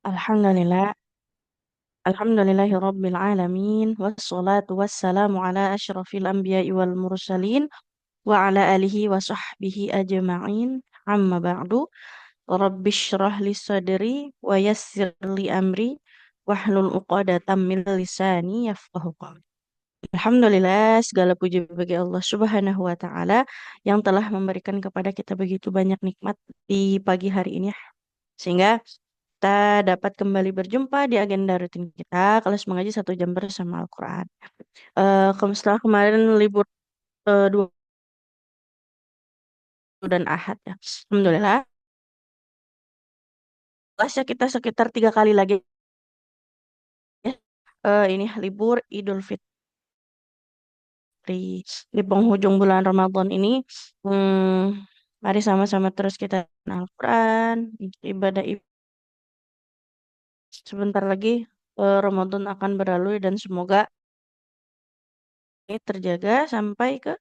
Alhamdulillah, Alhamdulillahirabbil alamin wassalatu wassalamu ala asyrafil anbiya'i wal mursalin wa ala alihi wa sahbihi ajma'in. Amma ba'du. Rabbish shrah li sadri wa yassir li amri wahlul 'uqdatam min lisani yafqahu qawli. Alhamdulillah, segala puji bagi Allah Subhanahu wa taala yang telah memberikan kepada kita begitu banyak nikmat di pagi hari ini ya. Sehingga kita dapat kembali berjumpa di agenda rutin kita, kelas mengaji 1 jam bersama Al-Quran. Setelah kemarin libur dua dan Ahad ya. Alhamdulillah, kelasnya kita sekitar 3 kali lagi ya. Ini libur Idul Fitri di penghujung bulan Ramadan ini. Hmm, Mari sama-sama terus kita Al-Quran, ibadah sebentar lagi Ramadan akan berlalu dan semoga ini terjaga sampai ke.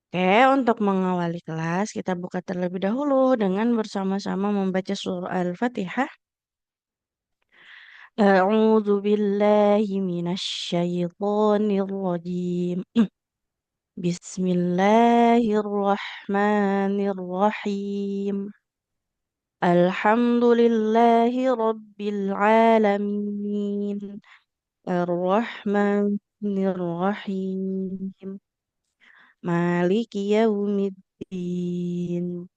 Oke, untuk mengawali kelas, kita buka terlebih dahulu dengan bersama-sama membaca surah Al-Fatihah. A'udzu billahi minasyaitonir rajim. Bismillahirrahmanirrahim. Alhamdulillahi rabbil alamin. Ar-Rahmanir Rahim. Maliki yaumiddin.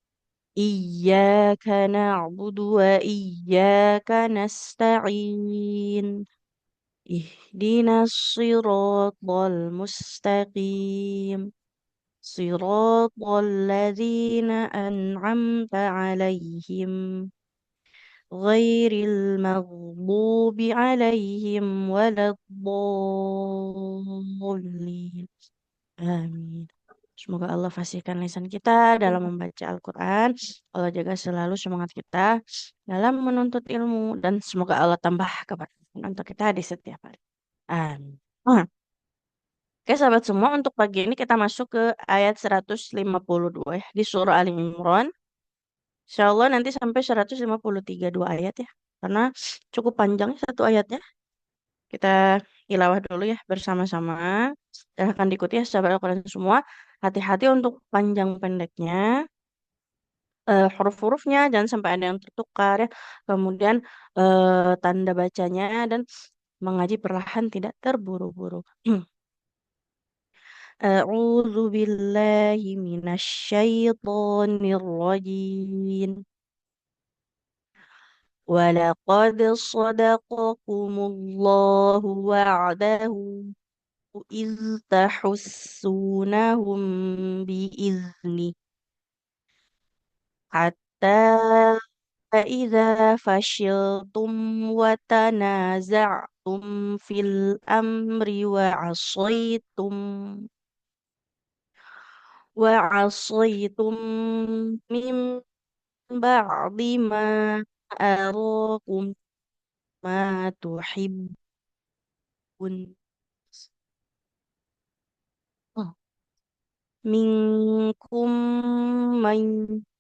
Iyyaka na'budu wa iyyaka nasta'in. Ihdinas siratal mustaqim. Siratal ladzina an'amta 'alaihim ghairil maghdubi 'alaihim waladdallin. Amin. Semoga Allah fasihkan lisan kita dalam membaca Al-Quran. Allah jaga selalu semangat kita dalam menuntut ilmu. Dan semoga Allah tambah keberkahan untuk kita di setiap hari. Amin. Oke sahabat semua, untuk pagi ini kita masuk ke ayat 152 ya, di surah Ali Imran. Insya Allah nanti sampai 153 dua ayat ya. Karena cukup panjang satu ayatnya. Kita tilawah dulu ya bersama-sama. Dan akan diikuti ya sahabat Al-Quran semua. Hati-hati untuk panjang pendeknya. Huruf-hurufnya jangan sampai ada yang tertukar ya. Kemudian tanda bacanya dan mengaji perlahan tidak terburu-buru. A'udzu billahi minasyaitonir rajim. Walaqad sadaqakumullahu wa'dahu iz tahussunahum bi'izni hatta فإذا فشلتم وتنازعتم في الأمر وعصيتم من بعد ما أراكم ما تحبون منكم من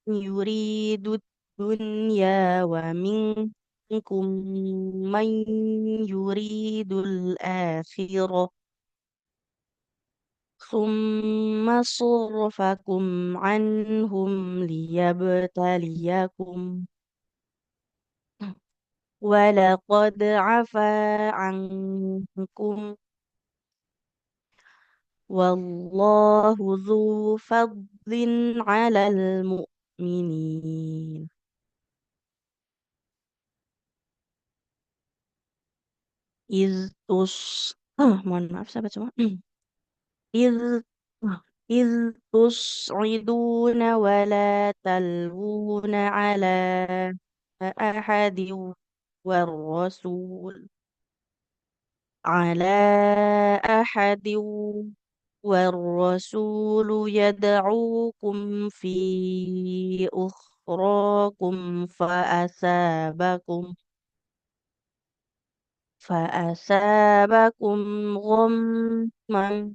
يريد الدنيا ومنكم من يريد الآخرة ثم صرفكم عنهم ليبتليكم ولقد عفا عنكم والله ذو فضل على المؤمنين. إذ tus mohon maaf sahabat semua. إذ إذ تصعدون ولا تلوون على أحد والرسول على أحد والرسول يدعوكم في أخراكم فأثابكم غما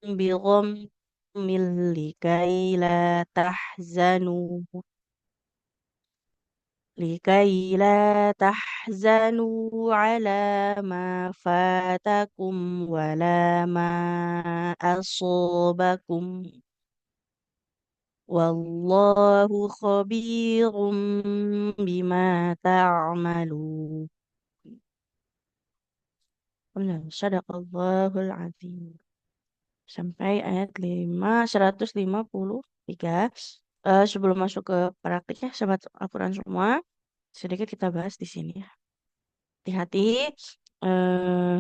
بغم لكي لا تحزنوا لكي لا تحزنوا على ما فاتكم ولا ما أصابكم والله خبير بما تعملون. Benar, sadaqallahul azim. Sampai ayat 153. Sebelum masuk ke praktiknya, sahabat Al-Quran semua, sedikit kita bahas di sini ya. Hati-hati, eh,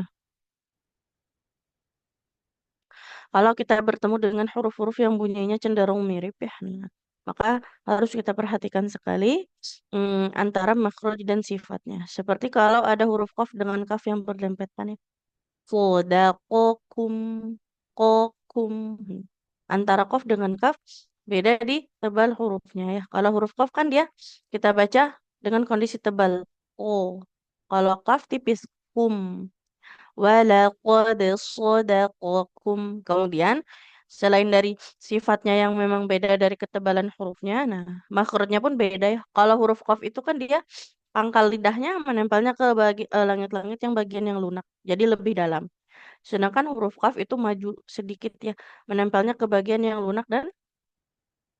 kalau kita bertemu dengan huruf-huruf yang bunyinya cenderung mirip ya, nah, maka harus kita perhatikan sekali antara makhraj dan sifatnya. Seperti kalau ada huruf qaf dengan kaf yang berdempetan ya. Sodakokum, kokum. Antara qaf dengan kaf beda di tebal hurufnya ya. Kalau huruf qaf kan dia kita baca dengan kondisi tebal. Oh. Kalau kaf tipis kum. Walaqad shadaqakum. Kemudian selain dari sifatnya yang memang beda dari ketebalan hurufnya, nah makhrajnya pun beda ya. Kalau huruf qaf itu kan dia pangkal lidahnya menempelnya ke langit-langit yang bagian yang lunak, jadi lebih dalam. Sedangkan huruf qaf itu maju sedikit ya, menempelnya ke bagian yang lunak dan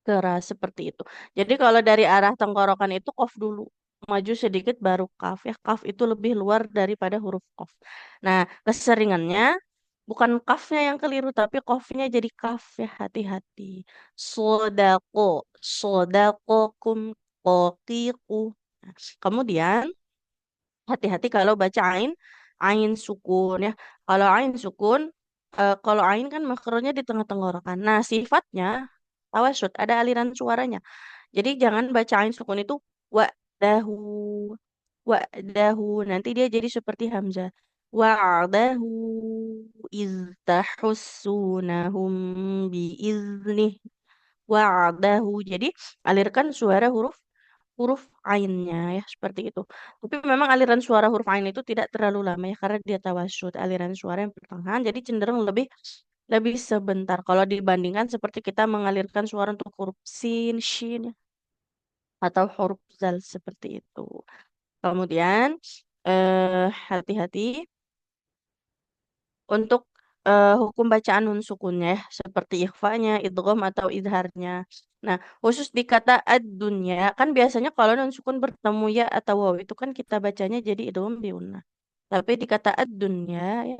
keras seperti itu. Jadi kalau dari arah tenggorokan itu qaf dulu, maju sedikit baru kaf ya. Kaf itu lebih luar daripada huruf qaf. Nah, keseringannya bukan kafnya yang keliru tapi qafnya jadi kaf ya, hati-hati. Sodako, sodakokum, kokiku. Nah, kemudian hati-hati kalau baca ain, ain sukun ya. Kalau ain sukun, kalau ain kan makrolnya di tengah tenggorokan. Nah, sifatnya tawasud, ada aliran suaranya. Jadi jangan baca ain sukun itu wa'dahu, wa'dahu. Nanti dia jadi seperti hamzah. Wa'dahu iz tahussunahum biiznih. Wa'dahu. Jadi alirkan suara huruf huruf ainnya ya seperti itu. Tapi memang aliran suara huruf ain itu tidak terlalu lama ya karena dia tawasud, aliran suara yang pertengahan jadi cenderung lebih lebih sebentar kalau dibandingkan seperti kita mengalirkan suara untuk huruf sin, shin ya, atau huruf zal seperti itu. Kemudian hati-hati untuk hukum bacaan nun sukunnya ya, seperti ikhfanya, idgham atau idharnya. Nah, khusus di kata ad-dunya, kan biasanya kalau nun sukun bertemu ya atau waw itu kan kita bacanya jadi idgham biunna. Tapi di kata ad-dunya ya,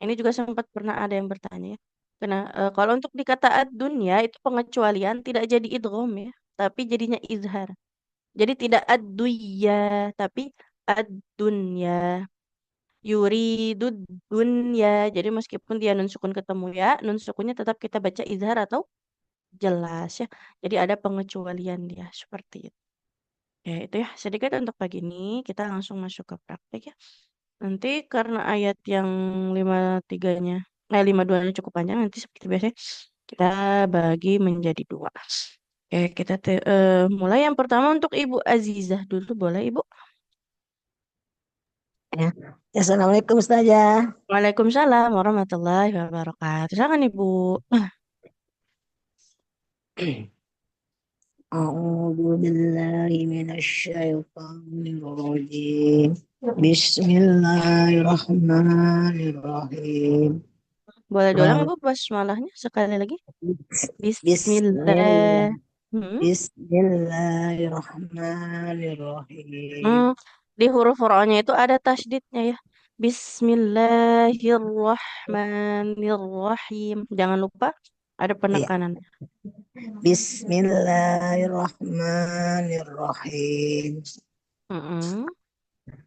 ini juga sempat pernah ada yang bertanya ya. Karena kalau untuk di kata ad-dunya itu pengecualian tidak jadi idgham ya, tapi jadinya izhar. Jadi tidak ad-dunya, tapi ad-dunya. Yuridud dunya. Jadi meskipun dia nun sukun ketemu ya, nun sukunnya tetap kita baca izhar atau jelas ya. Jadi ada pengecualian dia seperti itu. Ya itu ya sedikit untuk pagi ini. Kita langsung masuk ke praktek ya. Nanti karena ayat yang 53-nya, 52-nya cukup panjang, nanti seperti biasa kita bagi menjadi dua. Oke, kita mulai yang pertama untuk Ibu Azizah dulu, boleh Ibu? Ya. Ya, Assalamualaikum Ustazah. Waalaikumsalam warahmatullahi wabarakatuh. Silakan Ibu. A'udzu billahi minasyaitonir rajim. Bismillahirrahmanirrahim. Boleh diulang Wa Ibu basmalahnya sekali lagi? Bismillah. Bismillah. Hmm. Bismillahirrahmanirrahim. Hmm. Di huruf rohnya itu ada tasydidnya ya. Bismillahirrahmanirrahim. Jangan lupa ada Iya. penekanan. Bismillahirrahmanirrahim. Mm-mm.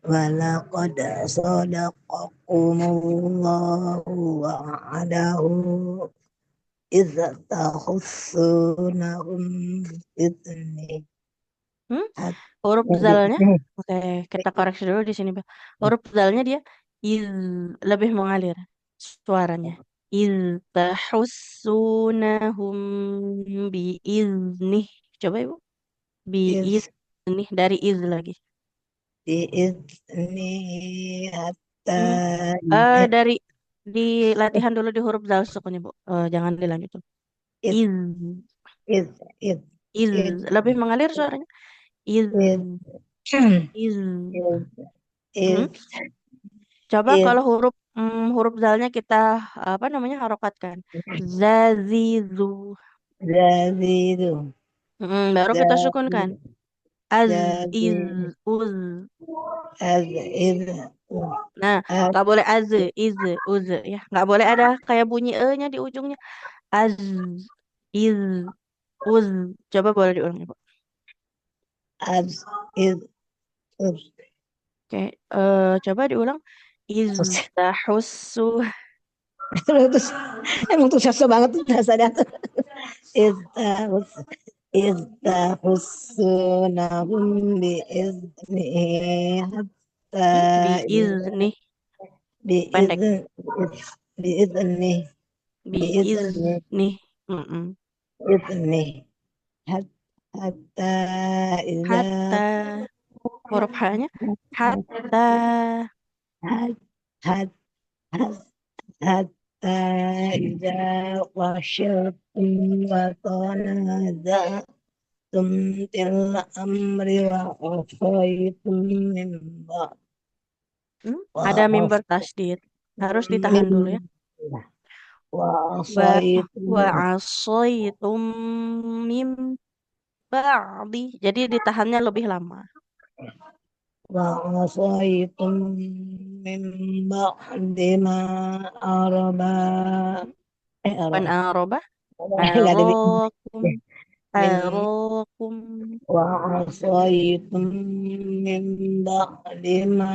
Walaqad sadaqakumullahu wa'adahu idza tahussunahum bi'idznih Hmm. hat Huruf zalnya, bi'idznih oke, kita koreksi dulu di sini, Pak. Huruf zalnya dia iz lebih mengalir suaranya. Iz tahussunahum biiznih. Coba Ibu. iz Biiznih dari iz lagi. bi'idznih hatta Hmm. Dari di latihan dulu di huruf zal sukunnya, Bu. Jangan dilanjut dulu. iz Iz, iz iz iz iz lebih mengalir suaranya. Iz. Iz. Hmm? is Coba is kalau huruf zalnya kita apa namanya harokatkan. Zazizu. zazidu Baru kita sukunkan. zazidu Az, iz, zazidu uz. az iz Nah, az nggak boleh az, iz, uz ya. Nggak boleh ada kayak bunyi e-nya di ujungnya. Az, iz, uz. Coba boleh diulang ya, Pak. az iz uz. Oke, coba diulang. Iztahussu. Terus emang tuh susah banget tuh bahasanya tuh. Istahus Istahusunahum biiznihi hatta Biizni. Pendek. biizn biizni biizni Biizni. Mm-mm. izni hatta iza Hatta. Huruf H-nya. Hatta. hat hat hat hatta iza wasyirtum wa tanaza'tum til amri wa afaitum min ba'd Ada wa mim bertasdid. Harus ditahan dulu ya. min wa Wa wa afaitum asaitum mim ba'di. Jadi ditahannya lebih lama. wa asaitum min ba'di ma araba Wan araba arobah. nggak ada Arokum. min Arokum. وعصيتم من بعد ما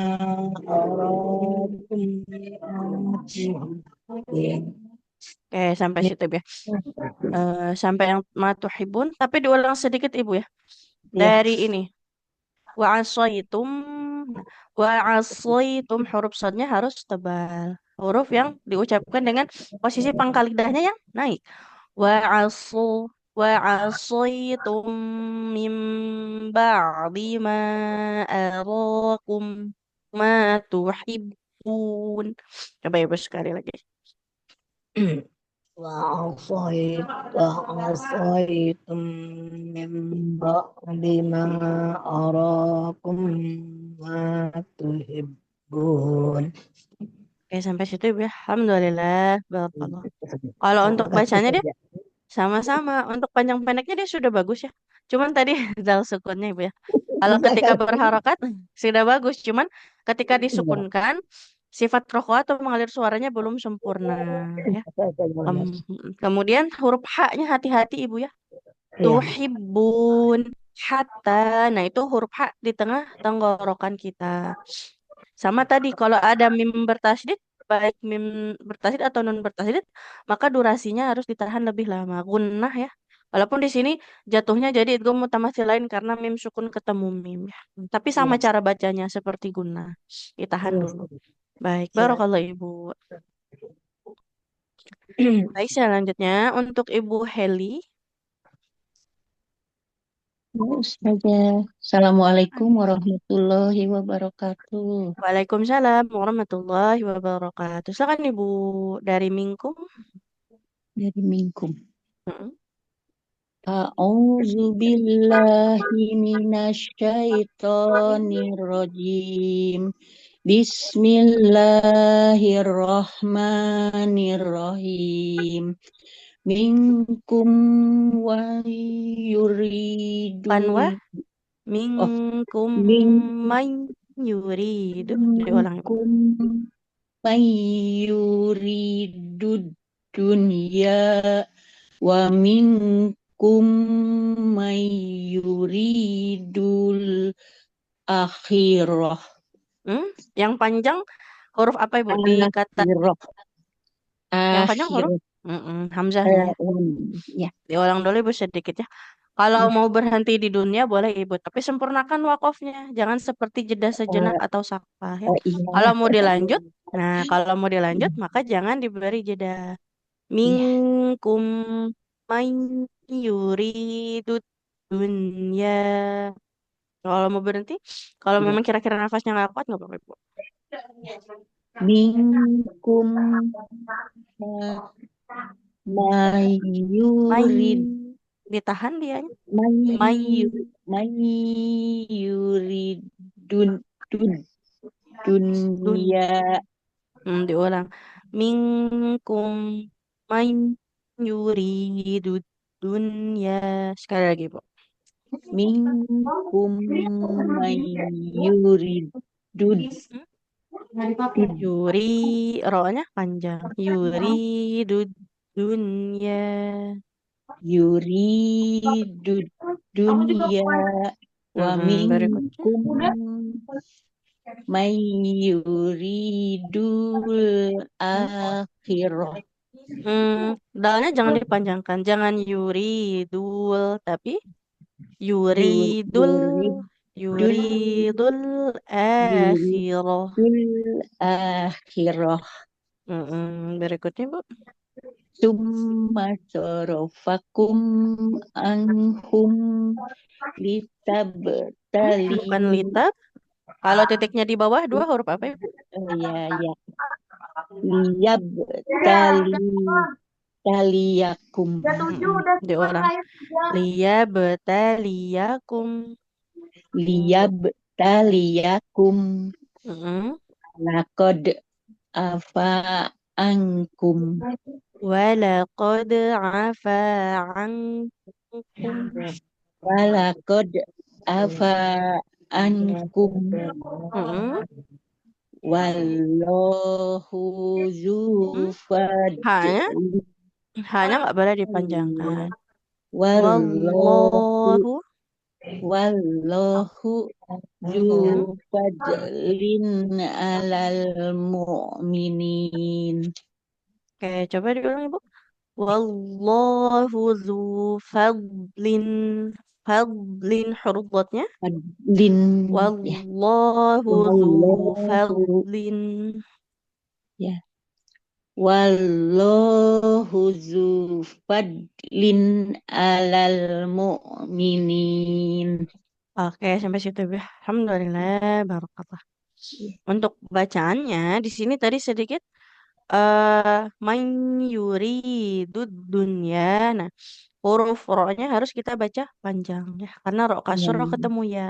أراكم Oke, sampai situ ya. Sampai yang matuhibun. Tapi diulang sedikit Ibu ya. ya Dari ini. Wa asaitum. Nah, wa asaitum huruf sodnya harus tebal. Huruf yang diucapkan dengan posisi pangkal lidahnya yang naik. Wa asu wa asaitum mim ba'di ma arakum ma tuhibbun. Coba Ibu sekali lagi. وعصيتم من بعد ما أراكم ما تحبون. Oke, sampai situ Ibu ya. Alhamdulillah. Barakallah. Kalau untuk Terima kasih bacanya dia saja. sama-sama. Untuk panjang pendeknya dia sudah bagus ya. Cuman tadi zal sukunnya Ibu ya. Kalau ketika Saya berharokat sudah bagus. Cuman ketika iya, disukunkan sifat rokok atau mengalir suaranya belum sempurna ya. saya benar. Kemudian huruf H-nya hati-hati Ibu ya. Iya, Tuhibbun hatta. Nah, itu huruf H di tengah tenggorokan kita. Sama tadi kalau ada mim bertasydid, baik mim bertasydid atau nun bertasydid, maka durasinya harus ditahan lebih lama. Gunnah ya. Walaupun di sini jatuhnya jadi idgham mutamatsil lain karena mim sukun ketemu mim ya. Tapi sama iya, cara bacanya seperti gunnah. Ditahan iya, dulu. Baik, iya. barakallah Ibu. Baik, selanjutnya untuk Ibu Heli. Ustazah. Assalamualaikum warahmatullahi wabarakatuh. Waalaikumsalam warahmatullahi wabarakatuh. Silakan Ibu dari Mingkum. Dari Mingkum. Mm-mm. A'udzu billahi minasyaitonir rajim. Bismillahirrahmanirrahim. Minkum wa Panwa yuridun. Oh, minkum minkum man yuridu. Diulang Ibu. man yuridud dunya wa minkum man yuridul akhirah. Hmm? Yang panjang huruf apa Ibu? Di kata Akhirah. yang panjang huruf Akhirah. hamzahnya ya. Ya, Diulang dulu Ibu sedikit ya. Kalau ya. mau berhenti di dunia boleh Ibu, tapi sempurnakan wakofnya. Jangan seperti jeda sejenak Eh, atau sakfah ya. oh iya, Kalau mau dilanjut, nah kalau mau dilanjut maka jangan diberi jeda. iya. Minkum may yuridud dunya. Kalau mau berhenti, kalau memang kira-kira nafasnya nggak kuat nggak apa-apa Ibu. Minkum May mayurid ditahan dia. may May mayurid Dun. dunya. Diulang. Minkum man yuridu dunya. Sekali lagi, Bu. Minkum may yuridud Yuri, rohnya panjang. Yuridu dunya. yuridud dunya wa Berikutnya. minkum may yuridul akhirah. Dalnya jangan dipanjangkan. Jangan yuridul, tapi yuridul, Yuridul yuridul akhirah. yuridul akhirah. Berikutnya, Bu. Summa sorofakum anhum litabtali. Bukan litab. Kalau titiknya di bawah, dua huruf apa, Ibu? Ya, ya. Liyabtali taliyakum. Diulang. Liyabtaliyakum. Liyabtaliyakum. Mm-mm. Laqad afa ankum. Walaqad afa ankum. Walaqad afa ankum. Mm-mm. Wallahu zu Hmm? Hanya, fadli. hanya nggak boleh dipanjangkan. Wallahu Wallahu. wallahu zu Mm-mm. fadlin alal mu'minin. Oke, coba diulang, Ibu. Wallahu zu fadlin. Fadlin huruf dotnya. Fadlin, ya. Wallahu zu Wallahu, fadlin. ya. Wallahu zu fadlin alal mu'minin. Oke, sampai situ, Bu. Alhamdulillah, barokallah. Untuk bacaannya di sini tadi sedikit man yuridud dunya. Nah, huruf ro-nya harus kita baca panjang ya, karena ro Ya, kasur ro ketemu ya.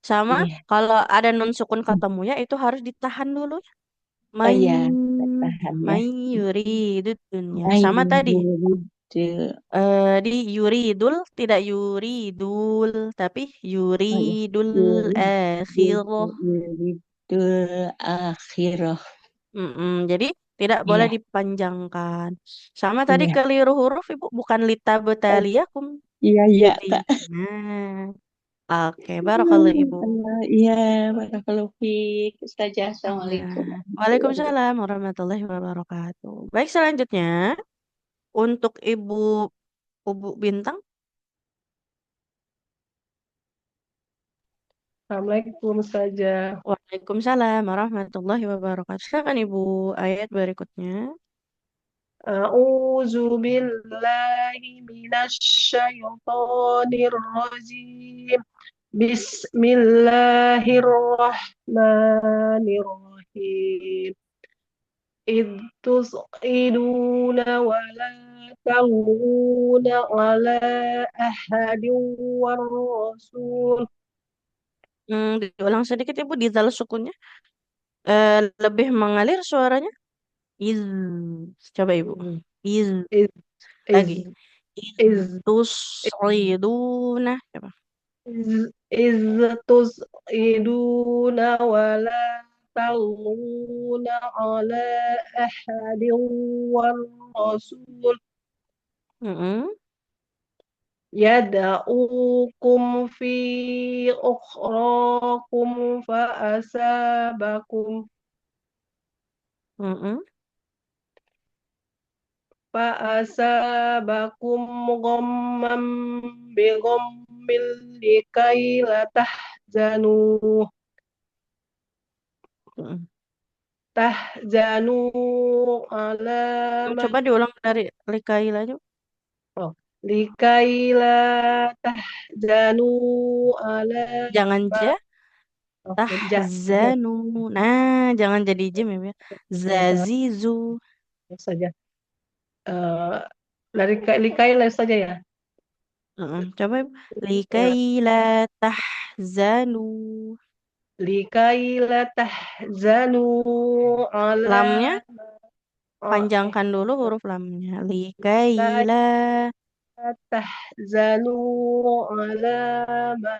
Sama ya. kalau ada nun sukun ketemu ya itu harus ditahan dulu ya. Oh Man ya, tahan ya. man yuridud dunya. Sama tadi Mayyuridu. di yuridul tidak yuridul tapi Oh ya, yuridul yuridul, akhirah. yuridul akhirah. Jadi tidak boleh Iya, dipanjangkan. Sama tadi iya. keliru huruf Ibu, bukan lita Oh, betaliakum. iya, iya, Li. Kak. Nah, oke, barakallah Ibu. Iya, barakallahu fiik. Ustazah, Assalamualaikum Nah, warahmatullahi wabarakatuh. Waalaikumsalam warahmatullahi wabarakatuh. Baik, selanjutnya untuk Ibu Bintang. Assalamualaikum saja. Waalaikumsalam warahmatullahi wabarakatuh. Silakan Ibu, ayat berikutnya. A'udzu billahi minasyaitonir rajim. Bismillahirrahmanirrahim. إذ تصعدون ولا تلوون على أحد والرسول Diulang sedikit Ibu di zal sukunnya. Lebih mengalir suaranya. Iz. Coba Ibu. Iz. إذ Lagi. إذ إذ Tus'iduna. Coba. إذ تصعدون ولا تلوون على أحد والرسول Mm-mm. يدعوكم في أخراكم Mm-mm. فأصابكم غما بغم لكي لا Mm-mm. تحزنوا على ما Coba diulang dari Likaila aja. oh, لكي لا تحزنوا على Jangan ما ja, oh, ja tahzanu. Nah, jangan jadi jim ya. Bu. salah Zazizu. saja. Eh, dari likaila saja ya. Coba Ibu. Ya, Likaila tahzanu. likai la tahzanu ala Lamnya eh, panjangkan dulu huruf lamnya. Likaila. la tahzanu ala ma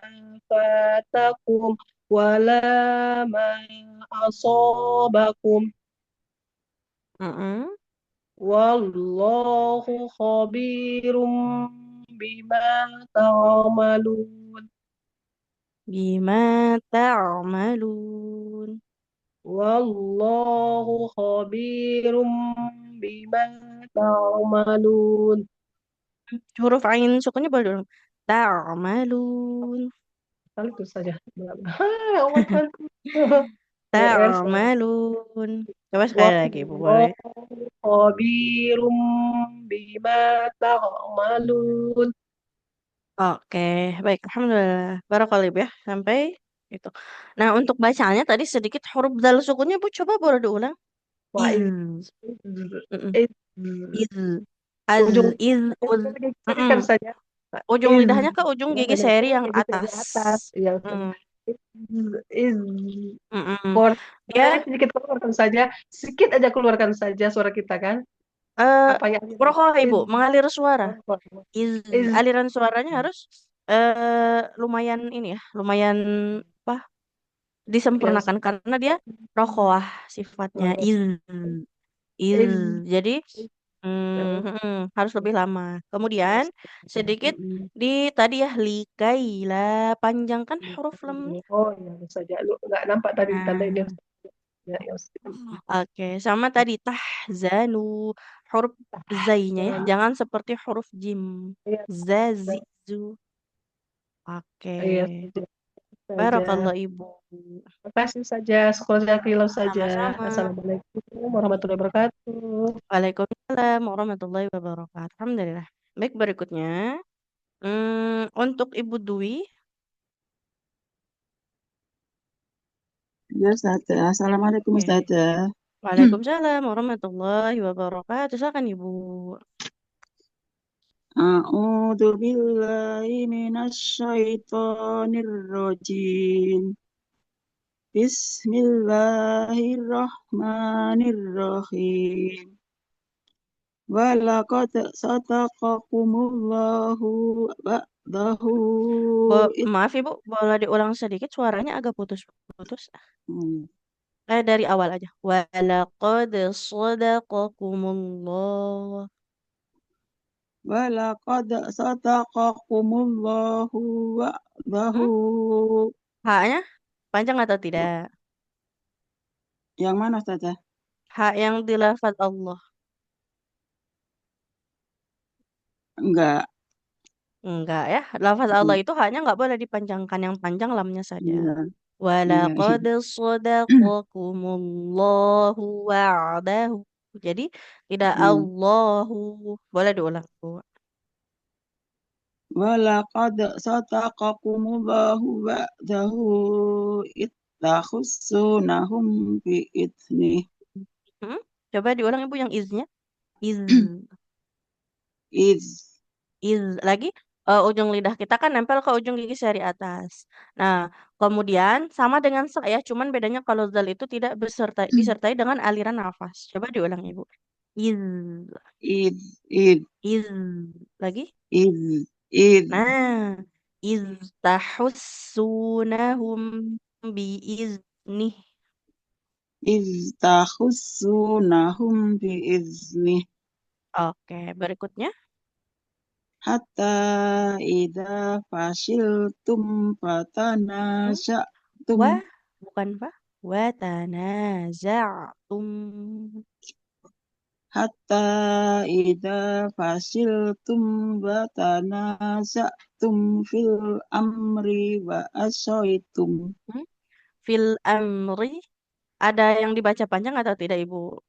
fatakum wala ma asobakum Mm-mm. wallahu khabirum bima ta'malun Bima ta'malun. wallahu khabirum bima ta'malun Huruf ain sukunnya boleh dulu. Ta'malun. kali itu saja. Allah bantu. PR saya. Ta'malun. Coba sekali lagi, Bu. Boleh. Wallahu khabirum bima ta'malun. Oke, baik. Alhamdulillah. Barakallah ya. Sampai itu. Nah, untuk bacanya tadi sedikit huruf dal sukunnya, Bu. Coba boleh diulang. Wah, Iz. iz- Mm-mm. iz- Iz. Az. ujung Iz. Uz. kiri Mm-mm. kan saja. Ujung Iz, lidahnya ke ujung ya, gigi benar. seri yang Gigi dari atas. atas. Ya, Ustaz. Mm. Iz, Mm-mm. suaranya Dia sedikit keluarkan saja, sedikit aja keluarkan saja suara kita kan. eh Apa yang rokoh, iz, Ibu, mengalir suara. Iz. iz, Aliran suaranya harus lumayan ini ya, lumayan apa? ya, Disempurnakan karena dia rokoah sifatnya. Iz. Iz. iz, Jadi ya, harus lebih lama. Kemudian iz. sedikit di tadi ya likaila panjangkan huruf lemnya. Oh iya bisa aja. Lu nggak nampak tadi tanda ini. Nah, Ya, ya. oke, sama tadi tahzanu huruf zainya ya, Dan jangan seperti huruf jim. iya, Zazizu. Oke. iya saja. Barakallah Ibu. Makasih saja. Sekolah kilau saja. Sama-sama. Assalamualaikum warahmatullahi wabarakatuh. Waalaikumsalam warahmatullahi wabarakatuh. Alhamdulillah. Baik, berikutnya. Untuk Ibu Dwi. Ya, Ustazah. Assalamualaikum, Oke. Ustazah. Waalaikumsalam warahmatullahi wabarakatuh. Silakan Ibu. A'udzu billahi minasyaitonir rajim. Bismillahirrahmanirrahim. Walaqad sadaqakumullahu ba'dahu Maaf Ibu, boleh diulang sedikit suaranya agak putus-putus. Dari awal aja. Walaqad sadaqakumullah. Walaqad sadaqakumullahu wa'dahu. Hmm? H-nya panjang atau tidak? Yang mana, Ustazah? H yang di lafaz Allah. Enggak. Enggak ya. Lafaz Allah Hmm, itu hanya nggak boleh dipanjangkan. Yang panjang lamnya saja. Iya, iya, iya. Walaqad sadaqakumullahu wa'dahu. Jadi tidak Iya. Allahu. Boleh diulang, Bu. Walaqad sadaqakumullahu wa'dahu ittakhussunahum bi'idnih. Hmm? Coba diulang Ibu yang iznya. Iz. Iz, Lagi ujung lidah kita kan nempel ke ujung gigi seri atas. Nah, kemudian sama dengan saya, cuman bedanya kalau zal itu tidak disertai dengan aliran nafas. Coba diulang Ibu. Iz, iz, iz, iz. Lagi. iz, iz, Nah, iz tahussunahum biiznih. ittakhussunahum bi'iznih. Oke, berikutnya. Hatta idza fashiltum Hmm? fatanasha'tum. Wa, bukan fa. Wa tanaza'tum. Hatta idza fasiltum wa tanaza'tum fil amri wa asyaitum. Hmm? Fil amri. Ada yang dibaca panjang atau tidak, Ibu?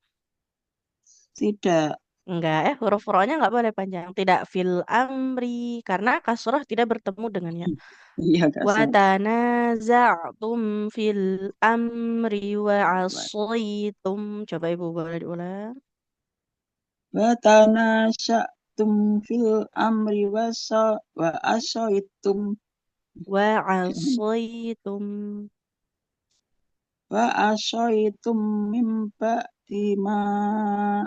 Tidak. Enggak, huruf ro-nya nggak boleh panjang. Tidak fil amri, karena kasroh tidak bertemu dengannya. Iya, Kak Wa Sam. tanaza'tum fil amri wa asaitum. Coba Ibu boleh diulang. Wa tanaza'tum fil amri wa asyaitum. Wa asaitum. Fa asyaitum min ba'di ma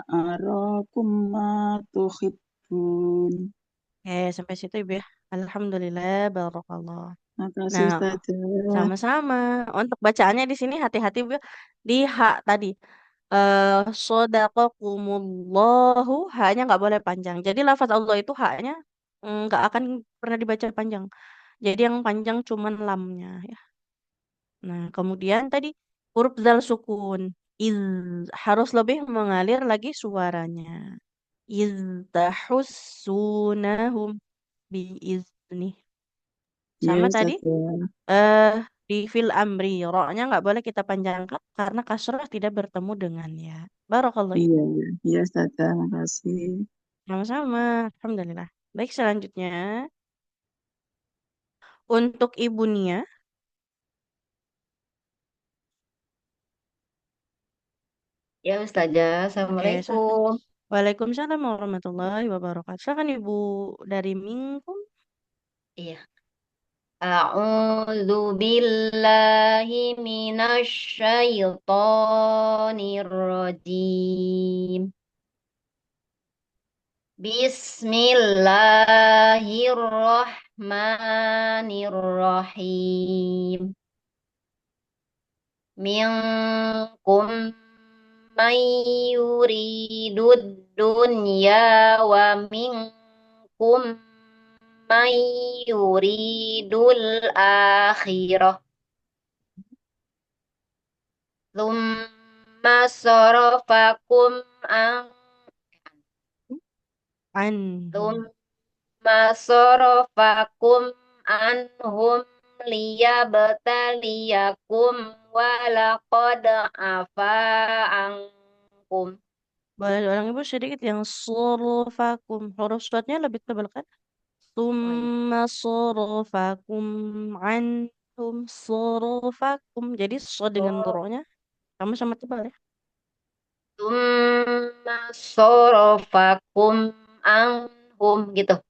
arakum ma tuhibbun. Sampai situ Ibu ya. Alhamdulillah, barakallah. Makasih Nah, Ustazah. sama-sama. Untuk bacaannya di sini hati-hati Bu. Di hak tadi. Sodaqakumullahu, haknya nggak boleh panjang. Jadi lafaz Allah itu haknya nggak akan pernah dibaca panjang. Jadi yang panjang cuman lamnya ya. Nah, kemudian tadi huruf zal sukun. Iz harus lebih mengalir lagi suaranya. Iz tahussunahum biizni. Ya Sama tadi Ustazah. eh di fil amri, ro-nya nggak boleh kita panjangkan karena kasrah tidak bertemu dengannya. Barakallahu Iya, Ibu. iya. Iya Ustazah, makasih. Sama-sama. Alhamdulillah. Baik, selanjutnya untuk Ibu Nia. Ya Ustazah, Oke, Assalamualaikum. Waalaikumsalam warahmatullahi wabarakatuh. Silakan Ibu dari Mingkum. Iya. A'udzu billahi minasy syaithanir rajim. Bismillahirrahmanirrahim. Minkum may yuridud dunya wa minkum may yuridul akhirah. Tsumma sarafakum an Anhum. tsumma sarafakum anhum liyabtaliyakum wa laqad afa ankum. Boleh diulang Ibu sedikit yang surfakum. Huruf suatnya lebih tebal kan? Oh iya. Summa surfakum anhum surfakum. Jadi so dengan So, ro-nya sama-sama tebal ya. tsumma sarafakum anhum gitu.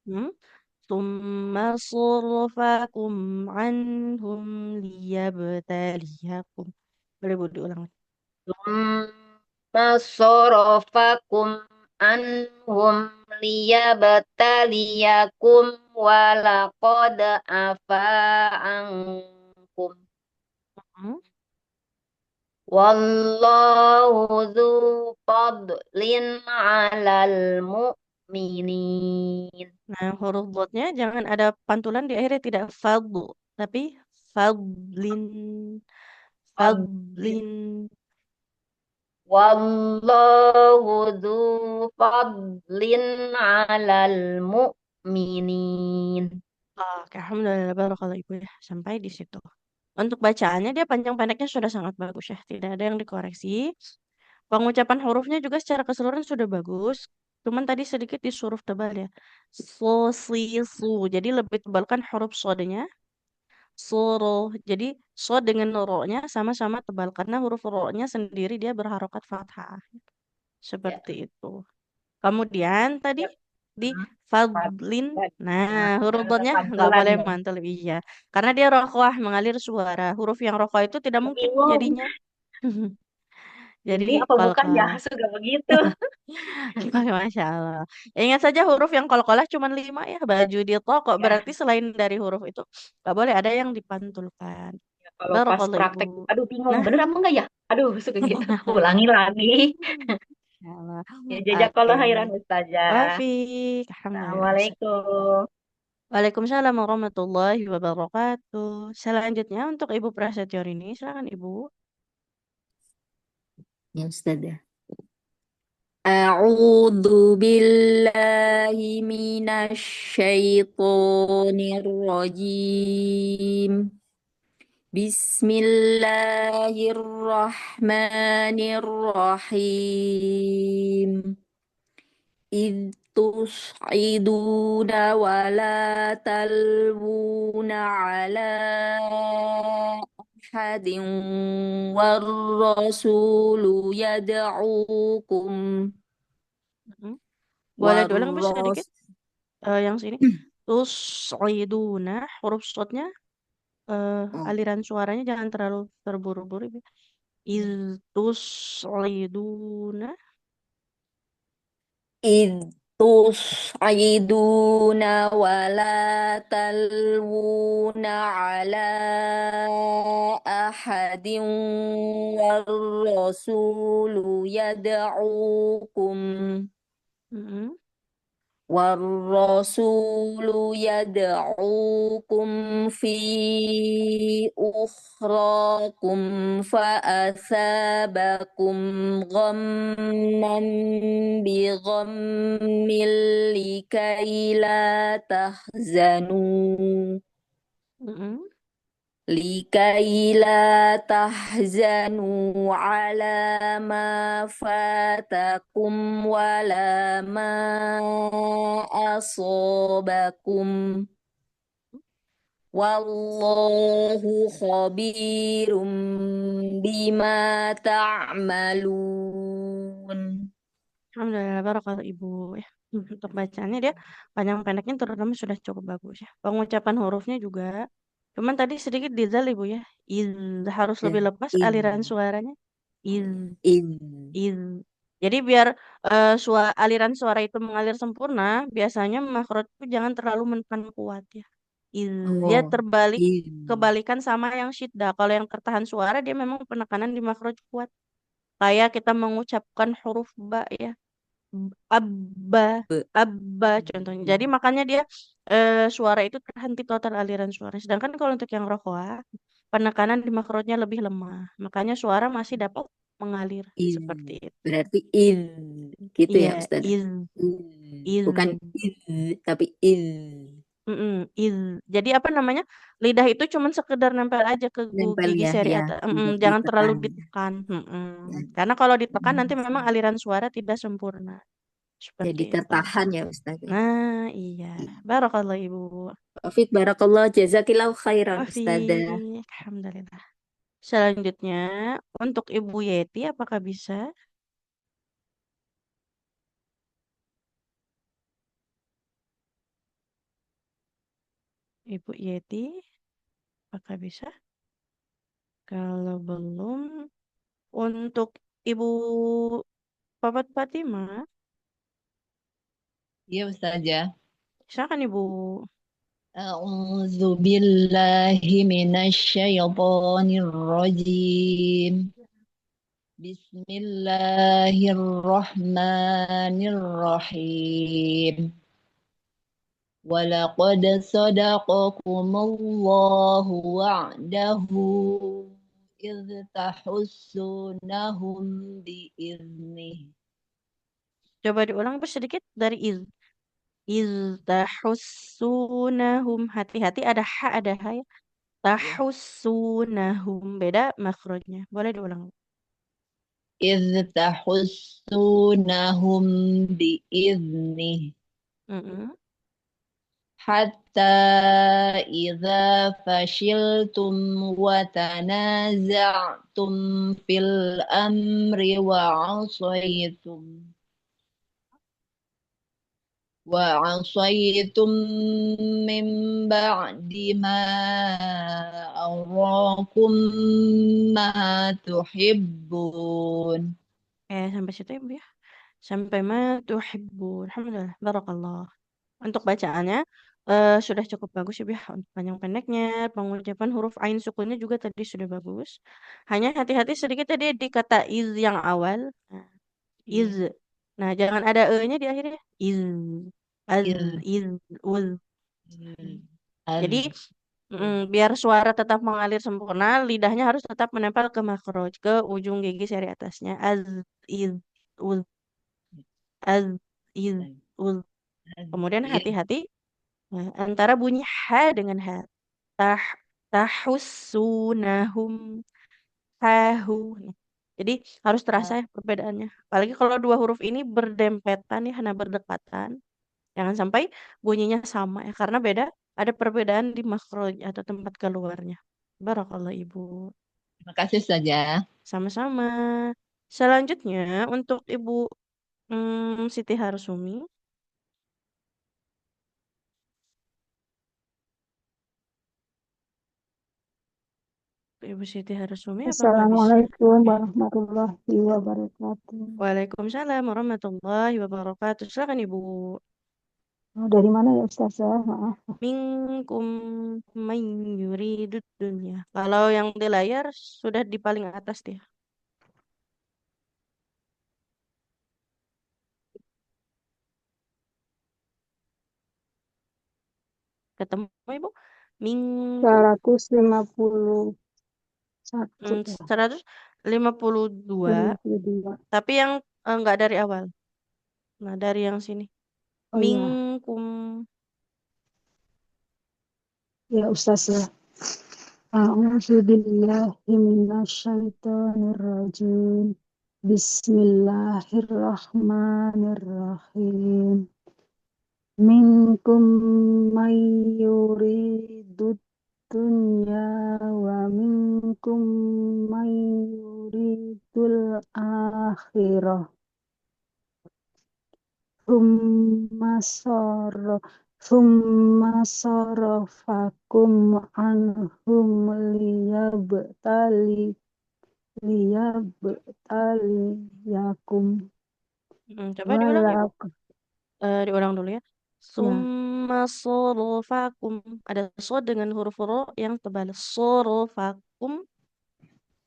Hmm? Summa surfakum anhum liyabtaliyakum. Boleh Bu diulang lagi. Tsumma sarafakum anhum liyabtaliyakum wa laqad afa ankum. Hmm? Wallahu dzu fadlin 'alal mu'minin. Nah, huruf dotnya jangan ada pantulan di akhirnya tidak fadlu, tapi fadlin, Fadlin. fadlin. Wallahu dzu fadlin 'alal mu'minin. Oke, alhamdulillah barakallahu Ibu ya. Sampai di situ. Untuk bacaannya dia panjang pendeknya sudah sangat bagus ya. Tidak ada yang dikoreksi. Pengucapan hurufnya juga secara keseluruhan sudah bagus. Cuman tadi sedikit di huruf tebal ya. So, si, su. Jadi lebih tebalkan huruf sodenya. Soro. Jadi so dengan ro-nya sama-sama tebal karena huruf ro-nya sendiri dia berharokat fathah. Ya, Seperti itu. Kemudian tadi ya. di Hmm, fadlin. Nah, Nah, huruf ada dotnya nggak pantulan boleh ya. mantul. Iya. Karena dia rokoah mengalir suara. Huruf yang rokoah itu tidak Aku mungkin bingung. jadinya. Jadi Ini apa bukan ya? kolkolah. Sudah begitu. Masya Allah. Ingat saja huruf yang kolkolah cuma 5 ya. Baju di toko Ya, berarti selain dari huruf itu nggak boleh ada yang dipantulkan. ya, kalau pas Barakallahu Ibu. praktek, aduh bingung, Nah, bener apa enggak ya? Aduh, suka gitu. Ulangi lagi. Masya Allah. Ya, Oke. jazakallah khairan Ustazah. Wafik. Alhamdulillah. Assalamualaikum. Waalaikumsalam warahmatullahi wabarakatuh. Selanjutnya untuk Ibu Prasetyo ini, silakan Ibu. Ya Ustazah. A'udzu billahi minasy syaithanir rajim. Bismillahirrahmanirrahim. إذ تصعدون ولا تلوون على أحد والرسول يدعوكم Mm-mm. Boleh diulang Bu sedikit والرسول yang sini. Tus'iduna huruf shotnya Oh. aliran suaranya jangan terlalu terburu-buru. Iz tus'iduna. إذ تصعدون ولا تلوون على أحد والرسول يدعوكم Mm-mm. في أخراكم فأثابكم غما بغم Mm-mm. لكي لا تحزنوا على ما فاتكم ولا ما أصابكم والله خبير بما تعملون. Alhamdulillah barakallah Ibu ya. Untuk bacaannya dia panjang pendeknya terutama sudah cukup bagus ya. Pengucapan hurufnya juga. Cuman tadi sedikit dizal Ibu ya. Iz harus Ya, lebih lepas aliran suaranya. Iz in, iz. Jadi biar aliran suara itu mengalir sempurna, biasanya makhraj itu jangan terlalu menekan kuat ya. Iz dia oh, terbalik in, kebalikan sama yang syiddah. Kalau yang tertahan suara dia memang penekanan di makhraj kuat. Kayak kita mengucapkan huruf ba ya. Abba, be, abba contohnya. Jadi makanya dia suara itu terhenti total aliran suara. Sedangkan kalau untuk yang rokoa, penekanan di makrotnya lebih lemah. Makanya suara masih dapat mengalir in. seperti itu. Berarti in, gitu ya Iya, Ustazah? Bukan iz, in, tapi in. mm iz. Jadi apa namanya? Lidah itu cuman sekedar nempel aja ke Nempel gigi ya, seri ya, atas. tidak Jangan terlalu ditekan. ditekan. Ya. Karena kalau ditekan nanti memang aliran suara tidak sempurna. Jadi Seperti itu. tertahan ya Ustazah. Nah, iya. Barakallah Ibu. Taufik barakallah jazakillahu khairan Wafi. Ustazah. Alhamdulillah. Selanjutnya, untuk Ibu Yeti, apakah bisa? Ibu Yeti, apakah bisa? Kalau belum, untuk Ibu Papat Fatima, Iya Ustazah. silakan Ibu. A'udzu billahi minasyaitonir rajim. Bismillahirrahmanirrahim. ولقد صدقكم الله وعده إذ تحسونهم بإذنه. Coba diulang Bu sedikit dari iz. Iz tahussunahum. Hati-hati ada ha, ada ha ya. Ya. Tahussunahum. Beda makhrajnya. Boleh diulang. إذ تحسونهم بإذنه Mm-mm. حتى إذا فشلتم وتنازعتم في الأمر وعصيتم من بعد ما أراكم ما تحبون. Sampai situ ya Bu ya. Sampai ma tuhibbun. Alhamdulillah. Barakallah. Untuk bacaannya sudah cukup bagus ya, Bih. Untuk panjang pendeknya, pengucapan huruf ain sukunnya juga tadi sudah bagus. Hanya hati-hati sedikit tadi di kata iz yang awal. Nah, iz. Iya. Nah, jangan ada e-nya di akhirnya. Iz, az, Iya. iz, ul. Jadi Az- biar suara tetap mengalir sempurna, lidahnya harus tetap menempel ke makroj, ke ujung gigi seri atasnya. Az, iz, ul, az, iz, ul. Kemudian Iya. hati-hati antara bunyi ha dengan ha. Tah tahussunahum hahu. Nah, jadi harus terasa ya perbedaannya. Apalagi kalau dua huruf ini berdempetan ya, karena berdekatan. Jangan sampai bunyinya sama ya, karena beda. Ada perbedaan di makhraj atau tempat keluarnya. Barakallah Ibu. Terima kasih saja. Sama-sama. Selanjutnya untuk Ibu Siti Harsumi. Ibu Siti Harusumi apa nggak bisa? Assalamualaikum Oke. warahmatullahi wabarakatuh. Waalaikumsalam warahmatullahi wabarakatuh. Silakan Ibu. Oh, dari mana ya Ustazah? Maaf. Minkum may yuridud dunya. Kalau yang di layar sudah di paling atas dia. Ketemu Ibu? Minkum 151 ya. 152. 52. Tapi yang nggak dari awal. Nah, dari yang sini. Oh iya, Minkum. ya Ustazah. A'udzu billahi minasyaitonir rajim. Bismillahirrahmanirrahim. Minkum may yuridud dunya wa minkum may yuridul akhirah. Thumma sara thumma sarafakum anhum liyabtaliyakum Coba diulang Ibu. walak Diulang dulu ya. ya Summa sorofakum. Ada so dengan huruf ro yang tebal. Sorofakum.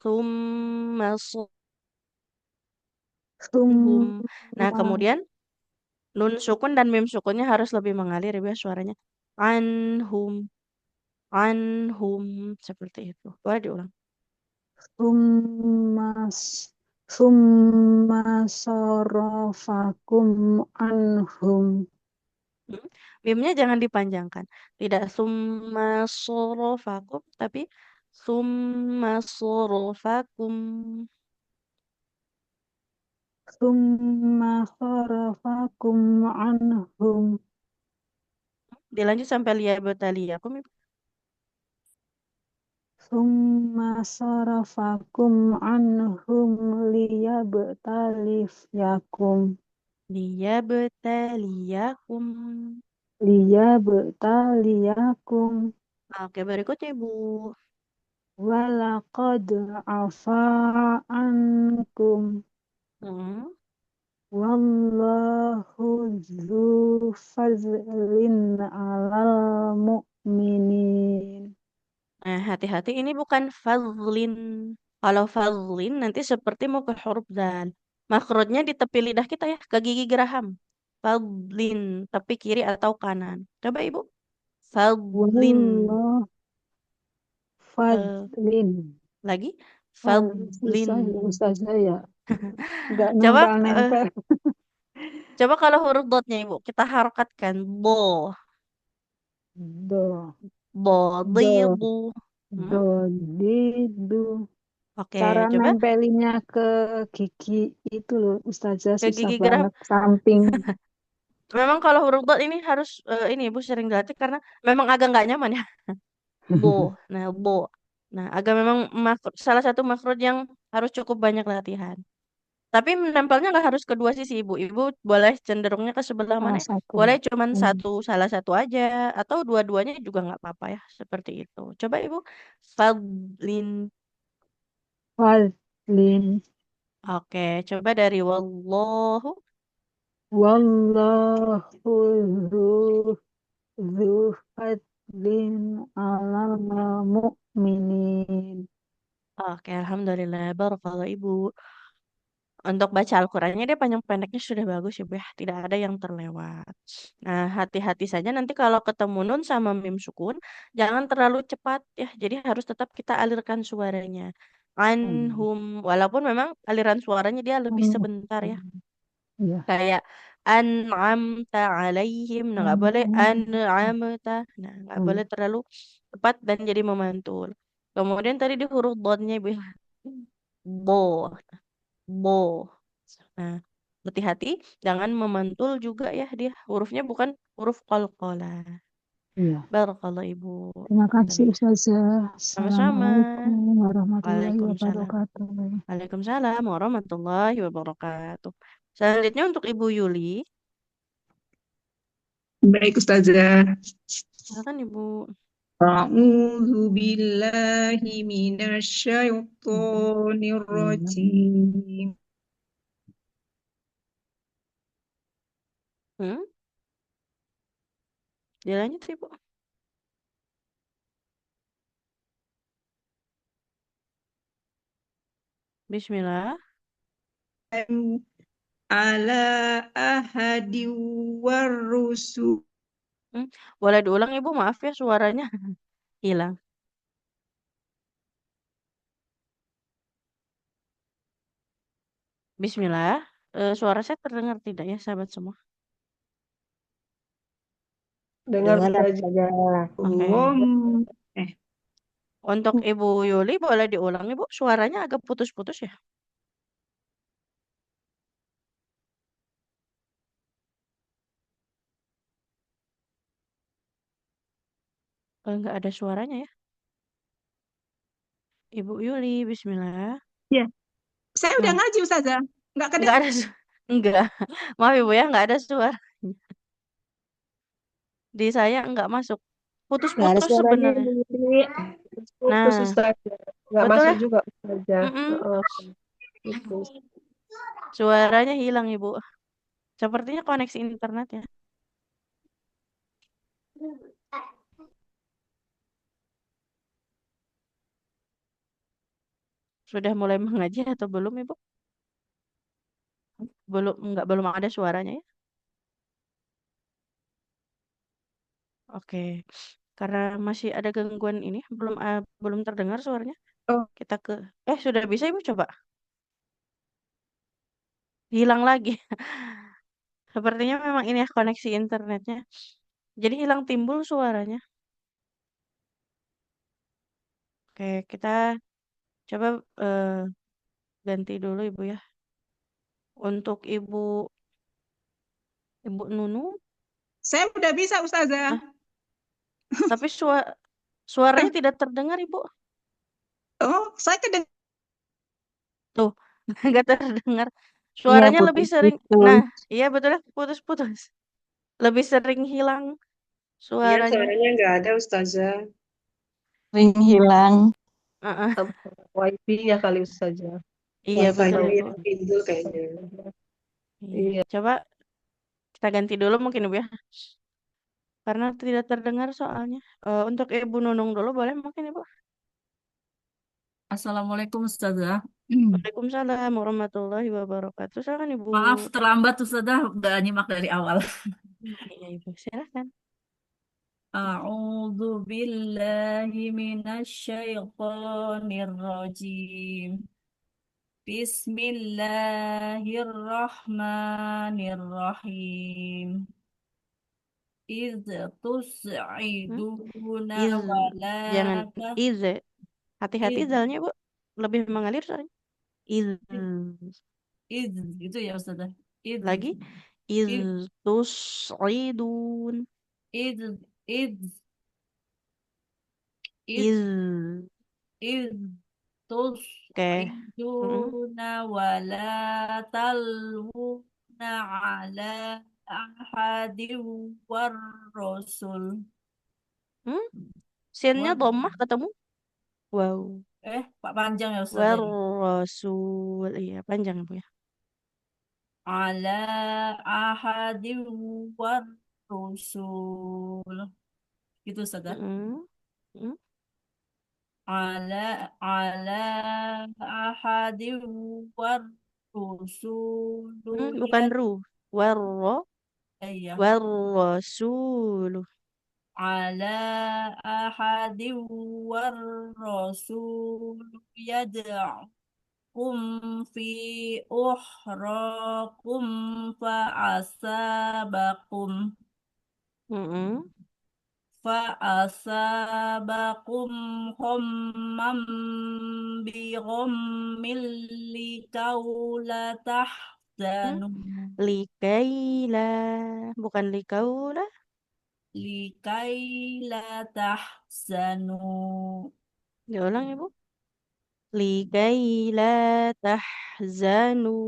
Summa sonhum. Nah, thumma kemudian nun sukun dan mim sukunnya harus lebih mengalir Ibu ya suaranya. Anhum. Anhum. Seperti itu. Boleh diulang. thumma thumma sarafakum anhum Hmm. Mimnya jangan dipanjangkan. Tidak summa sorofakum, tapi summa sorofakum. thumma sarafakum anhum Dilanjut sampai liyabtaliyakum. Summa sarafakum anhum liyabtaliyakum Liyabtaliyakum. liyabtaliyakum Oke, berikutnya Ibu. walaqad afa ankum Hmm. wallahu dzu fazlin alal mu'minin. Nah, hati-hati ini bukan fadlin. Kalau fadlin nanti seperti mau ke huruf dal. Makrotnya di tepi lidah kita ya, ke gigi geraham. Fadlin, tepi kiri atau kanan. Coba Ibu. Fadlin. Wallahu Fal- fadlin. lagi. Wah, Fadlin. susah ya Ustazah ya. Nggak Coba nempel-nempel. coba kalau huruf dotnya Ibu, kita harokatkan bo, Do, bo, do, bu. Hmm? do, di, do. Cara Oke, coba nempelinnya ke gigi itu loh, Ustazah ke susah gigi geraham. banget. Samping. Memang kalau huruf dot ini harus ini Ibu sering dilatih karena memang agak nggak nyaman ya. Bo, nah bo. Nah, agak memang salah satu makrot yang harus cukup banyak latihan. Tapi menempelnya nggak harus kedua sisi Ibu. Ibu boleh cenderungnya ke sebelah mana Salah ya? satu. Boleh cuman Hmm. salah satu aja atau dua-duanya juga nggak apa-apa ya. Seperti itu. Coba Ibu. Fadlin. Fadlin. Oke, coba dari wallahu. Wallahu dzu dzu fadlin alal mu'minin. Oke, alhamdulillah. Barakallah Ibu. Untuk baca Al-Qur'annya dia panjang pendeknya sudah bagus ya, Bu ya. Tidak ada yang terlewat. Nah, hati-hati saja nanti kalau ketemu nun sama mim sukun, jangan terlalu cepat ya. Jadi harus tetap kita alirkan suaranya. Hmm. Anhum, walaupun memang aliran suaranya dia lebih Hmm. sebentar ya. Iya. Kayak an'amta alaihim, nah nggak boleh an'amta, nah nggak Hmm. boleh terlalu cepat dan jadi memantul. Kemudian tadi di huruf dotnya Bu, bo, bo. Nah, hati-hati jangan memantul juga ya dia. Hurufnya bukan huruf qalqalah. Iya. Barakallah Ibu. Terima kasih Alhamdulillah. Ustazah. Sama-sama. Assalamualaikum warahmatullahi Waalaikumsalam. wabarakatuh. Waalaikumsalam warahmatullahi wabarakatuh. Selanjutnya untuk Ibu Yuli. Baik, Ustazah. Silakan Ibu. أعوذ بالله من الشيطان الرجيم Hmm? Dilanjut sih, Bu. Bismillah. على أحد والرسل Hmm? Boleh diulang, Ibu? Maaf ya, suaranya hilang. Bismillah. Suara saya terdengar tidak ya, sahabat semua? Dengar Dengar saja. saja. Oke. Untuk Ibu Yuli, boleh diulang, Ibu? Suaranya agak putus-putus ya? Nggak ada suaranya ya? Ibu Yuli, Bismillah. Ya, saya udah Hmm. ngaji Ustazah. Nggak Nggak ada Enggak. Maaf Ibu ya, nggak ada suara. Di saya nggak masuk. Nggak ada Putus-putus suaranya sebenarnya. Ibu Yuli. Putus Nah, Ustaz. Nggak betul masuk ya? juga saja. Mm-mm. Putus. Suaranya hilang Ibu. Sepertinya koneksi internet ya. Sudah mulai mengaji atau belum Ibu? Belum ada suaranya ya? Oke. Karena masih ada gangguan ini, belum terdengar suaranya. Oh, Kita ke sudah bisa Ibu coba. Hilang lagi. Sepertinya memang ini ya koneksi internetnya. Jadi hilang timbul suaranya. Oke, kita coba ganti dulu Ibu ya. Untuk Ibu Nunu, saya udah bisa Ustazah. tapi suaranya tidak terdengar Ibu. Oh, saya kedengaran. Tuh, nggak terdengar. Iya, Suaranya lebih sering. Nah, putus-putus. iya betul ya, putus-putus. Lebih sering hilang Iya, suaranya. suaranya nggak ada Ustazah. Ring hilang. Heeh. Wifi-nya kali saja. Iya betul Wifi-nya Ibu. yang timbul kayaknya. Iya. Iya. Coba kita ganti dulu mungkin Ibu ya. Karena tidak terdengar soalnya. Untuk Ibu Nunung dulu boleh mungkin Ibu. Assalamualaikum Ustazah. Waalaikumsalam warahmatullahi wabarakatuh. Silakan Ibu. Maaf terlambat Ustazah, udah nyimak dari awal. Iya Ibu, silakan. A'udzu billahi minasyaitonir rajim. Bismillahirrahmanirrahim. Idz Hmm? tus'iduna Iz, wa jangan la iz. Hati-hati id zalnya Bu. Lebih mengalir soalnya. Iz. id gitu ya Ustazah. Id Lagi. Iz id tus'idun. id id id Iz. id Oke. Mm-mm. tus'iduna wa la talwuna ala ahadin war rasul. Hmm? Sinnya War, dhammah ketemu. Wow. Pak panjang ya Ustazah War ini. rasul. Iya, panjang Bu ya. Ala ahadin war rasul. Gitu Ustazah. Mm-mm. Mm. Ala ahadin war rasul Bukan ru. Warro. ya. Warrasulu. على أحد والرسول يدعكم في أخراكم Mm-mm. فأصابكم غما بغم لكي لا Hmm? تحزنوا Likaila. Bukan likaula. لكي لا تحزنوا Diulang ya Bu. Likaila tahzanu.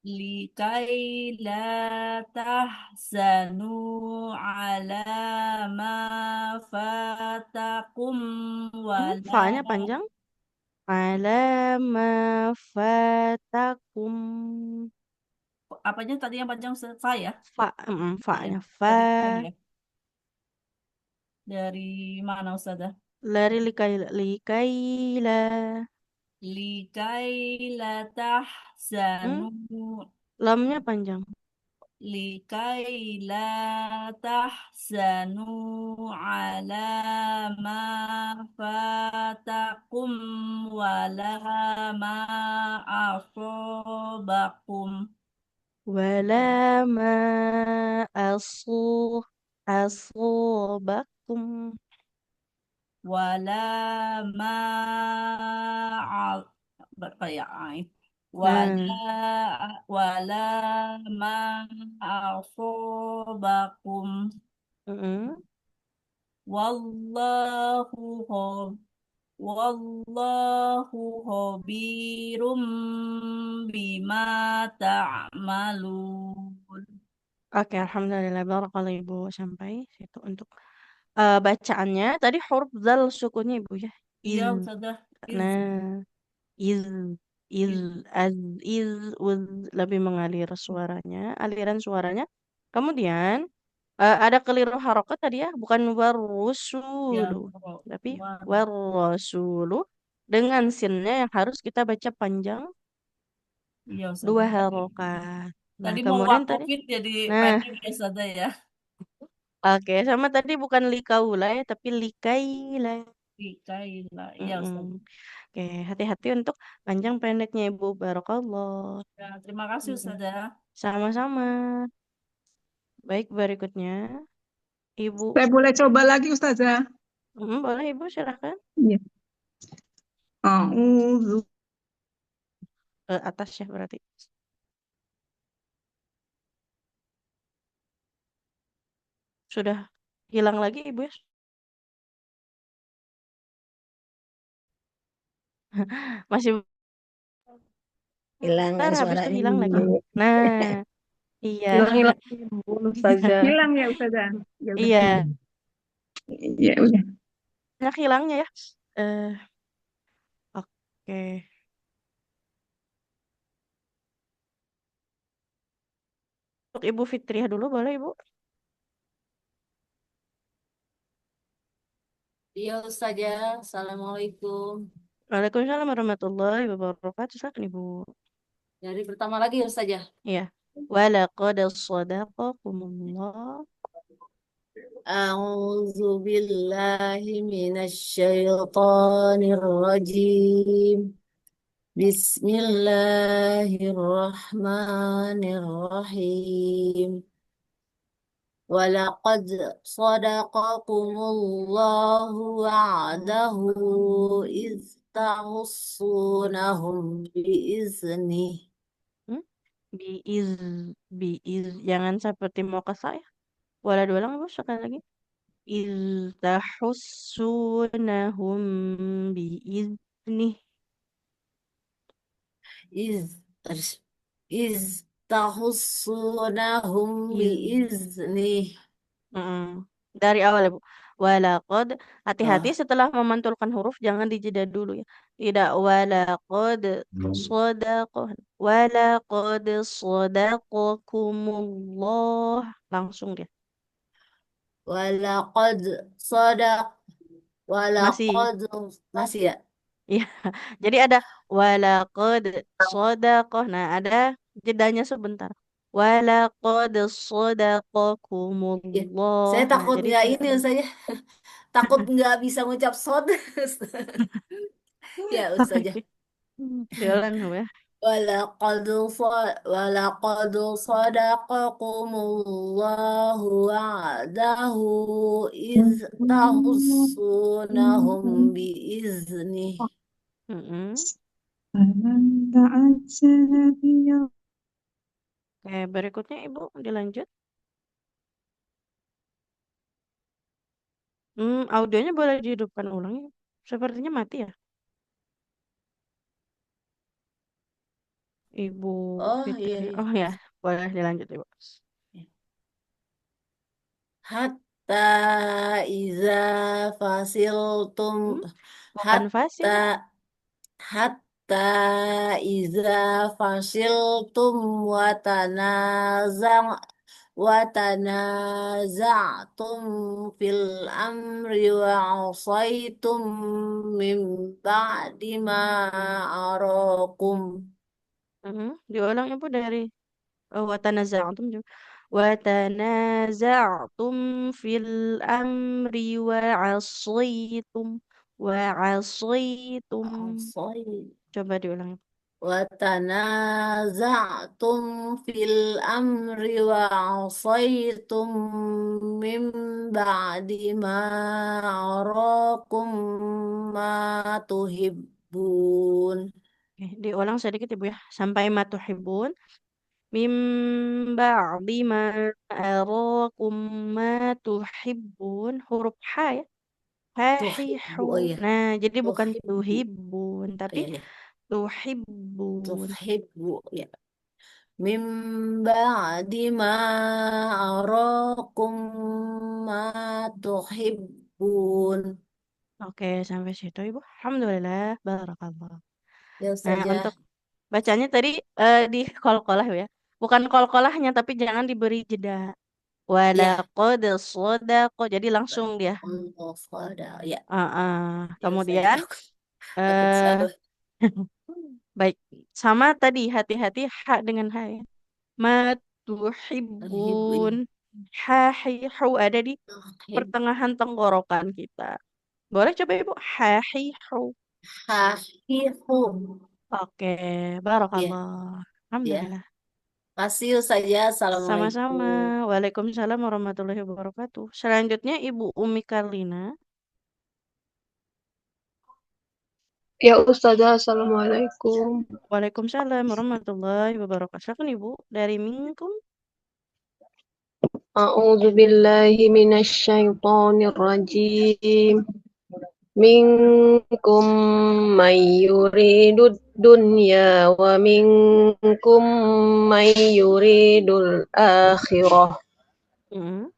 likai la tahzanu ala ma fatakum wala Fa-nya panjang. Ala ma fatakum. apanya tadi yang panjang fa ya? Fa ya. Fa-nya fa. Tadi fa ya. Dari mana Ustazah? Lari likai likai la. Likai la Hmm? tahzanu Lamnya panjang. likai la tahzanu ala ma fatakum wala ma asobakum Wala ma asu asobakum. wala ma berapa ya wala Nah, wala ma asobakum mm-mm. wallahu wallahu khabirum bima ta'malun. Oke, alhamdulillah. Barakallah Ibu sampai situ untuk bacaannya. Tadi huruf zal sukunnya Ibu ya. Iya, Iz. Ustazah. Nah, iz, iz, Iz. az, iz, uz, lebih mengalir suaranya, aliran suaranya. Kemudian ada keliru harokat tadi ya, bukan Ya, warusulu, tapi war. warosulu dengan sinnya yang harus kita baca panjang Iya, dua Ustazah. harokat. Nah, Tadi mau kemudian tadi, wakufin jadi nah, pendek ya, Ustazah ya. oke, sama tadi bukan likaula ya, tapi likaila. Ikaila. Iya, Mm-mm. Ustazah. Oke, hati-hati untuk panjang pendeknya Ibu. Barakallah. Ya, terima kasih, Mm-mm. Ustazah. Sama-sama. Baik, berikutnya Ibu. Saya boleh coba lagi Ustazah. Boleh Ibu, silahkan. Iya. A'udzu Atas ya berarti. Sudah hilang lagi Ibu ya? Masih Hilang bentar, kan habis itu suaranya. hilang lagi. Nah, iya. Hilang-hilang dulu saja. hilang ya Ustazah. Ya udah. Iya, Ya udah. banyak hilangnya ya. Eh, oke. Untuk Ibu Fitriah dulu boleh Ibu? Iya Ustazah, Assalamualaikum. Waalaikumsalam warahmatullahi wabarakatuh. Silakan Ibu. Dari pertama lagi Ustazah. Iya. Walaqad sadaqakumullah. A'udzu billahi minasyaitonir rajim. Bismillahirrahmanirrahim. ولقد صدقكم الله وعده إذ تحصونهم بإذنه Hmm? Biiz, biiz. Jangan seperti mau ke saya. Wala dua lang Ibu, sekali lagi. إذ تحسونهم بإذنه. إذ إذ تحصونهم إذ. بإذنه. Mm-mm. Dari awal ya Bu. Walaqad. Hati-hati Ah, setelah memantulkan huruf jangan dijeda dulu ya. Tidak walaqad sadaqah. Walaqad sadaqakumullah. Langsung dia. walaqad sadaq Masih. walaqad masih ya. Iya. Jadi ada walaqad shadaqah. Nah, ada jedanya sebentar. Walaqad Ya, shadaqakumullah. saya Nah, takut jadi nggak tidak ini, ada. saya takut nggak bisa ngucap sod. Ya, Ustazah. Oke. Jalan ya. ولقد صدقكم الله وعده إذ تحصونهم بإذنه. Mm-mm. Oke, berikutnya Ibu dilanjut. Audionya boleh dihidupkan ulang ya. Sepertinya mati ya. Ibu Oh iya, Fitri. iya. Oh ya, boleh dilanjut Ibu. Hatta iza fasiltum Hmm? Bukan hatta fasil. hatta iza fasiltum wa tanazang wa tanaza'tum fil amri wa asaitum min ba'di ma arakum. Diulang Ibu dari watanaza'tum juga. Watanaza'tum fil amri wa asaitum. Asai Coba diulang Ibu. وتنازعتم في الأمر وعصيتم من بعد ما أراكم ما تحبون. Oke, diulang sedikit Ibu ya. Sampai matuhibun. Mim ba'di ma arakum ma tuhibbun. Huruf H ya. Hahihu. Tuhibbu, oh iya, Nah, jadi bukan tuhibbu, tuhibun, oh tapi iya, iya. tuhibbun. Tuhibbu, ya. Min ba'di ma arakum ma tuhibbun. Oke, sampai situ Ibu. Alhamdulillah, barakallah. Ya Nah, saja. untuk bacanya tadi di qalqalah ya. Bukan qalqalahnya, tapi jangan diberi jeda. Ya, Walaqad shadaqa. Jadi langsung dia. Allah pada ya. Ya saja. Kemudian Takut eh salah. baik. Sama tadi hati-hati ha dengan ha ya. Ma Tuhibbu tuhibbun. ya. Ha hi hu ada di Tuhib. pertengahan tenggorokan kita. Boleh coba Ibu? Ha hi hu. Hahihu. Oke, Ya, barakallah. ya. Alhamdulillah. Kasih saja. Sama-sama. Assalamualaikum. Waalaikumsalam warahmatullahi wabarakatuh. Selanjutnya Ibu Umi Karlina. Ya Ustazah, Assalamualaikum. Waalaikumsalam warahmatullahi wabarakatuh. Silakan Ibu dari Minkum. A'udzu billahi minasyaitonir rajim. Minkum may yuridud dunya wa minkum may yuridul akhirah. Mm.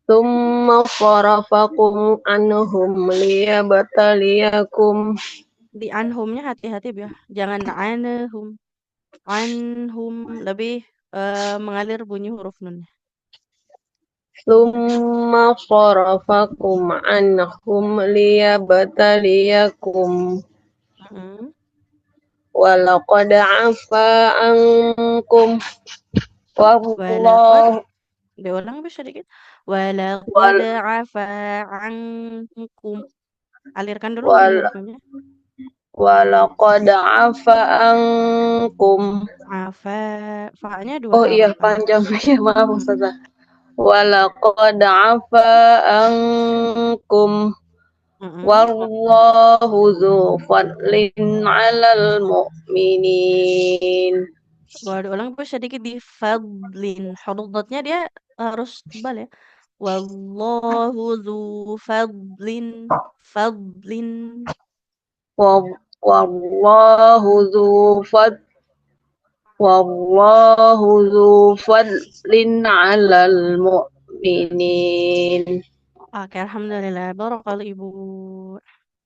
Tsumma sarafakum anhum liyabtaliyakum. Di anhumnya hati-hati ya. Jangan anhum. Anhum lebih mengalir bunyi huruf nunnya. Tsumma sarafakum anhum liyabtaliyakum. Mm. Walaqad afa ankum. Walaqad Wallahu diulang bisa dikit. Walaqad wal afa ankum. Alirkan dulu bunyi wal huruf nunnya. walaqad afa ankum. Afa, fa-nya dua Oh iya harokat. panjang ya, maaf Ustazah. Walaqad afa ankum. Mm-mm. Wallahu dzu fadlin 'alal mu'minin. Boleh diulang bisa sedikit di fadlin. Huruf dotnya dia harus tebal ya. Wallahu dzu fadlin. Fadlin. Wallahu dzu fad wallahu dzu fadlin 'alal mu'minin. Oke, alhamdulillah. Barakallahu Ibu.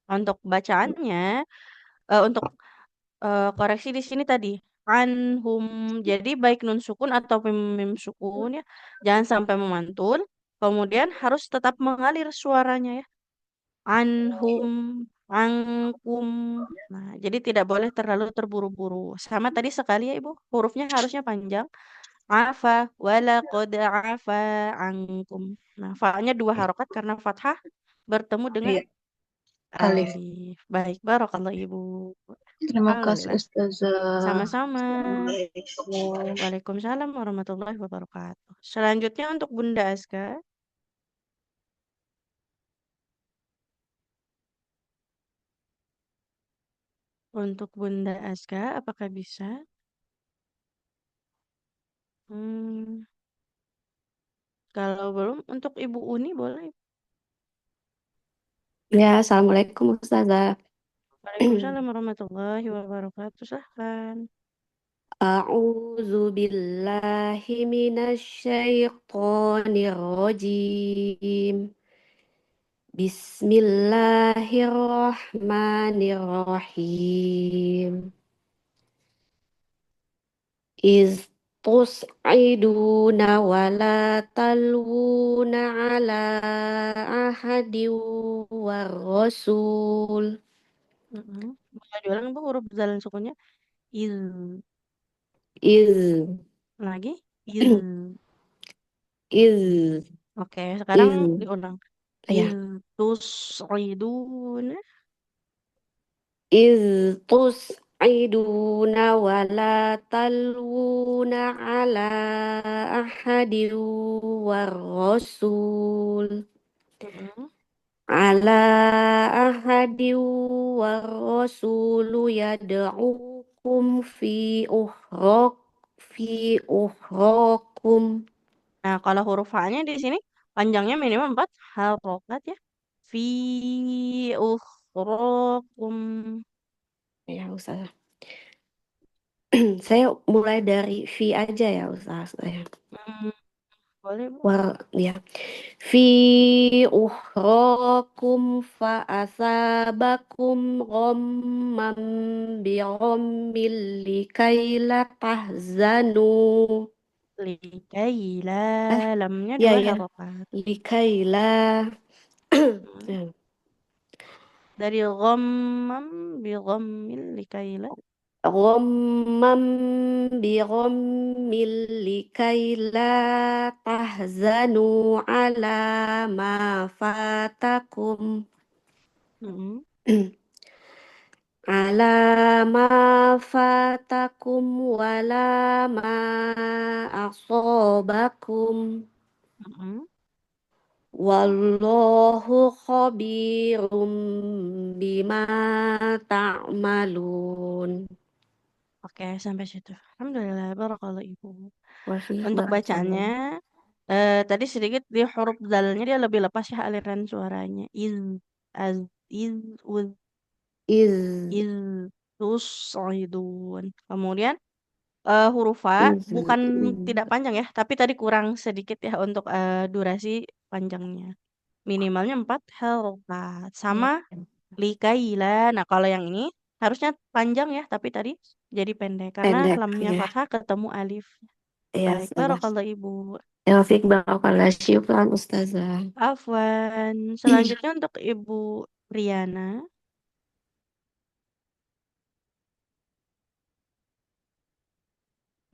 Untuk bacaannya, untuk koreksi di sini tadi anhum. Jadi baik nun sukun atau mim sukun ya, jangan sampai memantul. Kemudian harus tetap mengalir suaranya ya. Anhum, angkum. Nah, jadi tidak boleh terlalu terburu-buru. Sama tadi sekali ya Ibu, hurufnya harusnya panjang. Afa, wala qad afa ankum. Nah, fa-nya dua harokat karena fathah bertemu dengan Iya, alif. alif. Baik, barakallah Ibu. Terima kasih Alhamdulillah. Ustazah. Sama-sama. Assalamualaikum. Waalaikumsalam warahmatullahi wabarakatuh. Selanjutnya untuk Bunda Aska. Untuk Bunda Aska, apakah bisa? Hmm, kalau belum, untuk Ibu Uni boleh. Ya, Assalamualaikum Ustazah. Waalaikumsalam warahmatullahi wabarakatuh. Silahkan. أعوذ بالله من الشيطان الرجيم بسم الله الرحمن الرحيم إذ تصعدون ولا تلوون على أحد والرسول Bisa diulang Bu huruf zal sukunnya. Iz. إذ Lagi. Iz. إذ Oke, sekarang إذ diulang. Iz ya tus'idun. إذ تصعدون ولا تلوون على أحد والرسول على أحد والرسول يدعوكم في أخراكم. Nah, kalau huruf H-nya di sini panjangnya minimal 4 harokat ya. Fi ukhrakum. Ya Ustaz. Saya mulai dari V aja ya Ustaz. Boleh Bu. Ya. Fi ukhrakum fa asabakum ghammam bi ghammil likaila tahzanu. Likaila. Lamnya Ya 2 ya. harokat. Likaila. Ya. Dari ghammam bi ghammil likaila. Ghammam bi ghammil likaila tahzanu ala ma fatakum. Ala ma fatakum wala ma asobakum. Wallahu khabirum bima ta'malun. Oke, sampai situ. Alhamdulillah, barakallah Ibu. Wafiq Untuk bacaannya, tadi sedikit di huruf dalnya dia lebih lepas ya aliran suaranya. Az, iz, uz, Iz iz, tus'idun. Kemudian huruf F iz bukan iz. tidak panjang ya, tapi tadi kurang sedikit ya untuk durasi panjangnya. Minimalnya 4 harokat. Sama likaila. Nah, kalau yang ini harusnya panjang ya, tapi tadi jadi pendek karena Pendek lamnya ya. fathah ketemu alif. Ya, Baik, barakallah Ibu. Taufik barakallah. Syukran Ustazah. Afwan. Selanjutnya untuk Ibu Riana.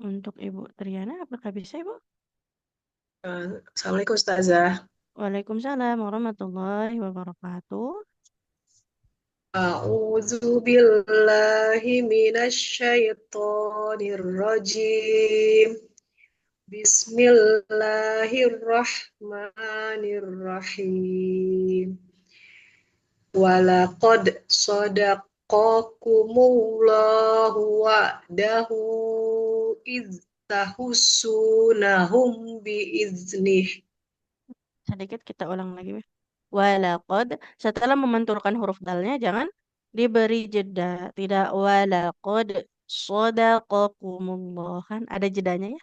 Untuk Ibu Triana, apakah bisa Ibu? Assalamualaikum Ustazah. Waalaikumsalam warahmatullahi wabarakatuh. A'udzu billahi minasyaitonir rajim. Bismillahirrahmanirrahim. Walaqad sadaqakumullahu wa'dahu iz tahussunahum biiznih. Sedikit kita ulang lagi. Walaqad. Setelah memantulkan huruf dalnya, jangan diberi jeda. Tidak walaqad sadaqakumullah. Kan ada jedanya ya.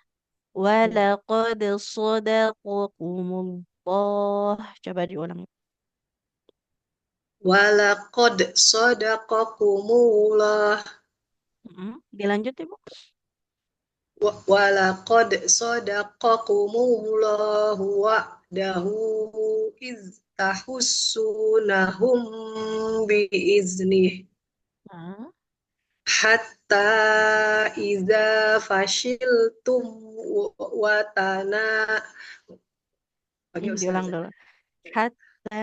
Walaqad sadaqakumullah. Coba diulang. Walaqad sadaqakumullah. Dilanjut Ibu. Walaqad sadaqakumullahu wa'dahu iz tahussunahum biiznih. Hatta iza fashiltum watana. Diulang dulu. Hatta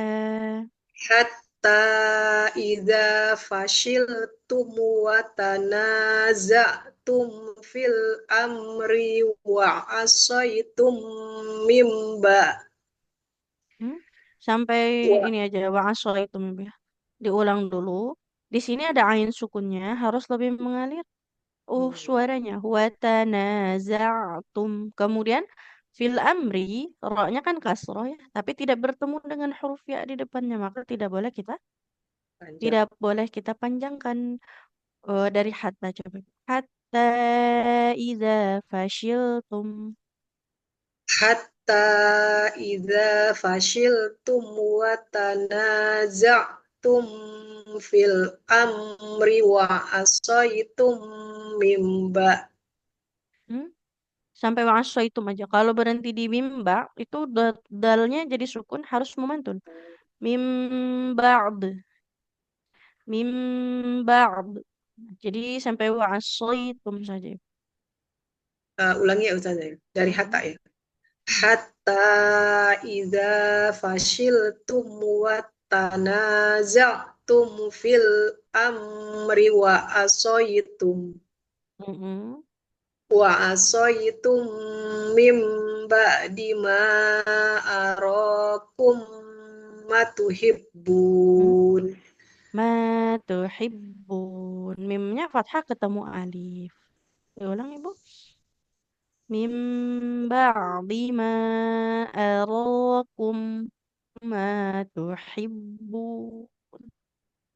Hatta iza fashiltum watanaza'tum fil amri wa asaitum mimba. Sampai ini aja wa'aso itu ya. Diulang dulu. Di sini ada ain sukunnya harus lebih mengalir. Suaranya watanaza'tum. Kemudian fil amri, ro-nya kan kasroh ya, tapi tidak bertemu dengan huruf ya di depannya, maka tidak boleh kita panjangkan dari hatta coba. hatta idza fashiltum. Hatta idza fashiltum wa tanaza'tum fil amri wa asaitum mimba. Hmm? Sampai wa'asaitum aja. Kalau berhenti di mimba, itu dalnya jadi sukun harus memantun. Mim ba'd. Mim ba'd. Jadi sampai wa'asaitum saja. Ulangi ya Ustazah ya. Dari hatta ya. Hatta idza fashiltum wa tanaza'tum fil amri wa asaitum Mm-mm. mim ba'di ma arakum ma tuhibbun. Ma tuhibbun. Mimnya fathah ketemu alif. Diulang Ibu. Mim ba'di ma arakum ma tuhibbun.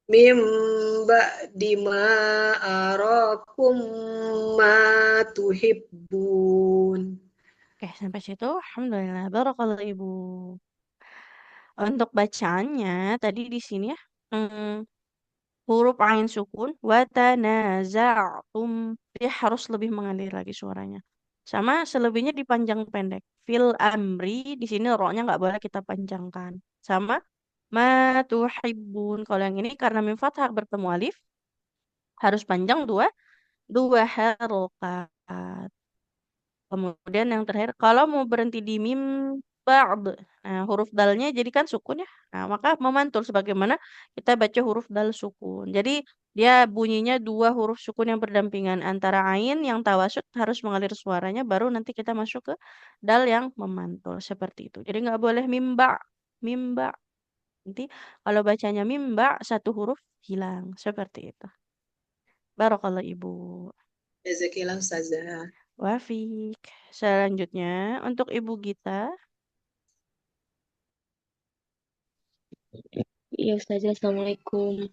Mim ba'di ma arakum ma tuhibbun. Oke, sampai situ. Alhamdulillah. Barakallah Ibu. Untuk bacaannya tadi di sini ya. Huruf ain sukun. Watanaza'tum. Dia harus lebih mengalir lagi suaranya. Sama selebihnya dipanjang pendek. Fil amri. Di sini ro-nya nggak boleh kita panjangkan. Sama ma tuhibbun. Kalau yang ini karena mim fathah bertemu alif. Harus panjang dua harokat. Kemudian yang terakhir, kalau mau berhenti di mim ba'd. Nah, huruf dalnya jadi kan sukun ya. Nah, maka memantul sebagaimana kita baca huruf dal sukun. Jadi dia bunyinya dua huruf sukun yang berdampingan antara ain yang tawasud harus mengalir suaranya baru nanti kita masuk ke dal yang memantul seperti itu. Jadi nggak boleh mimba, mimba. Nanti kalau bacanya mimba satu huruf hilang seperti itu. Barakallah Ibu. Jazakillah Ustazah. Wafik. Selanjutnya untuk Ibu Gita. Iya Ustazah, Assalamualaikum.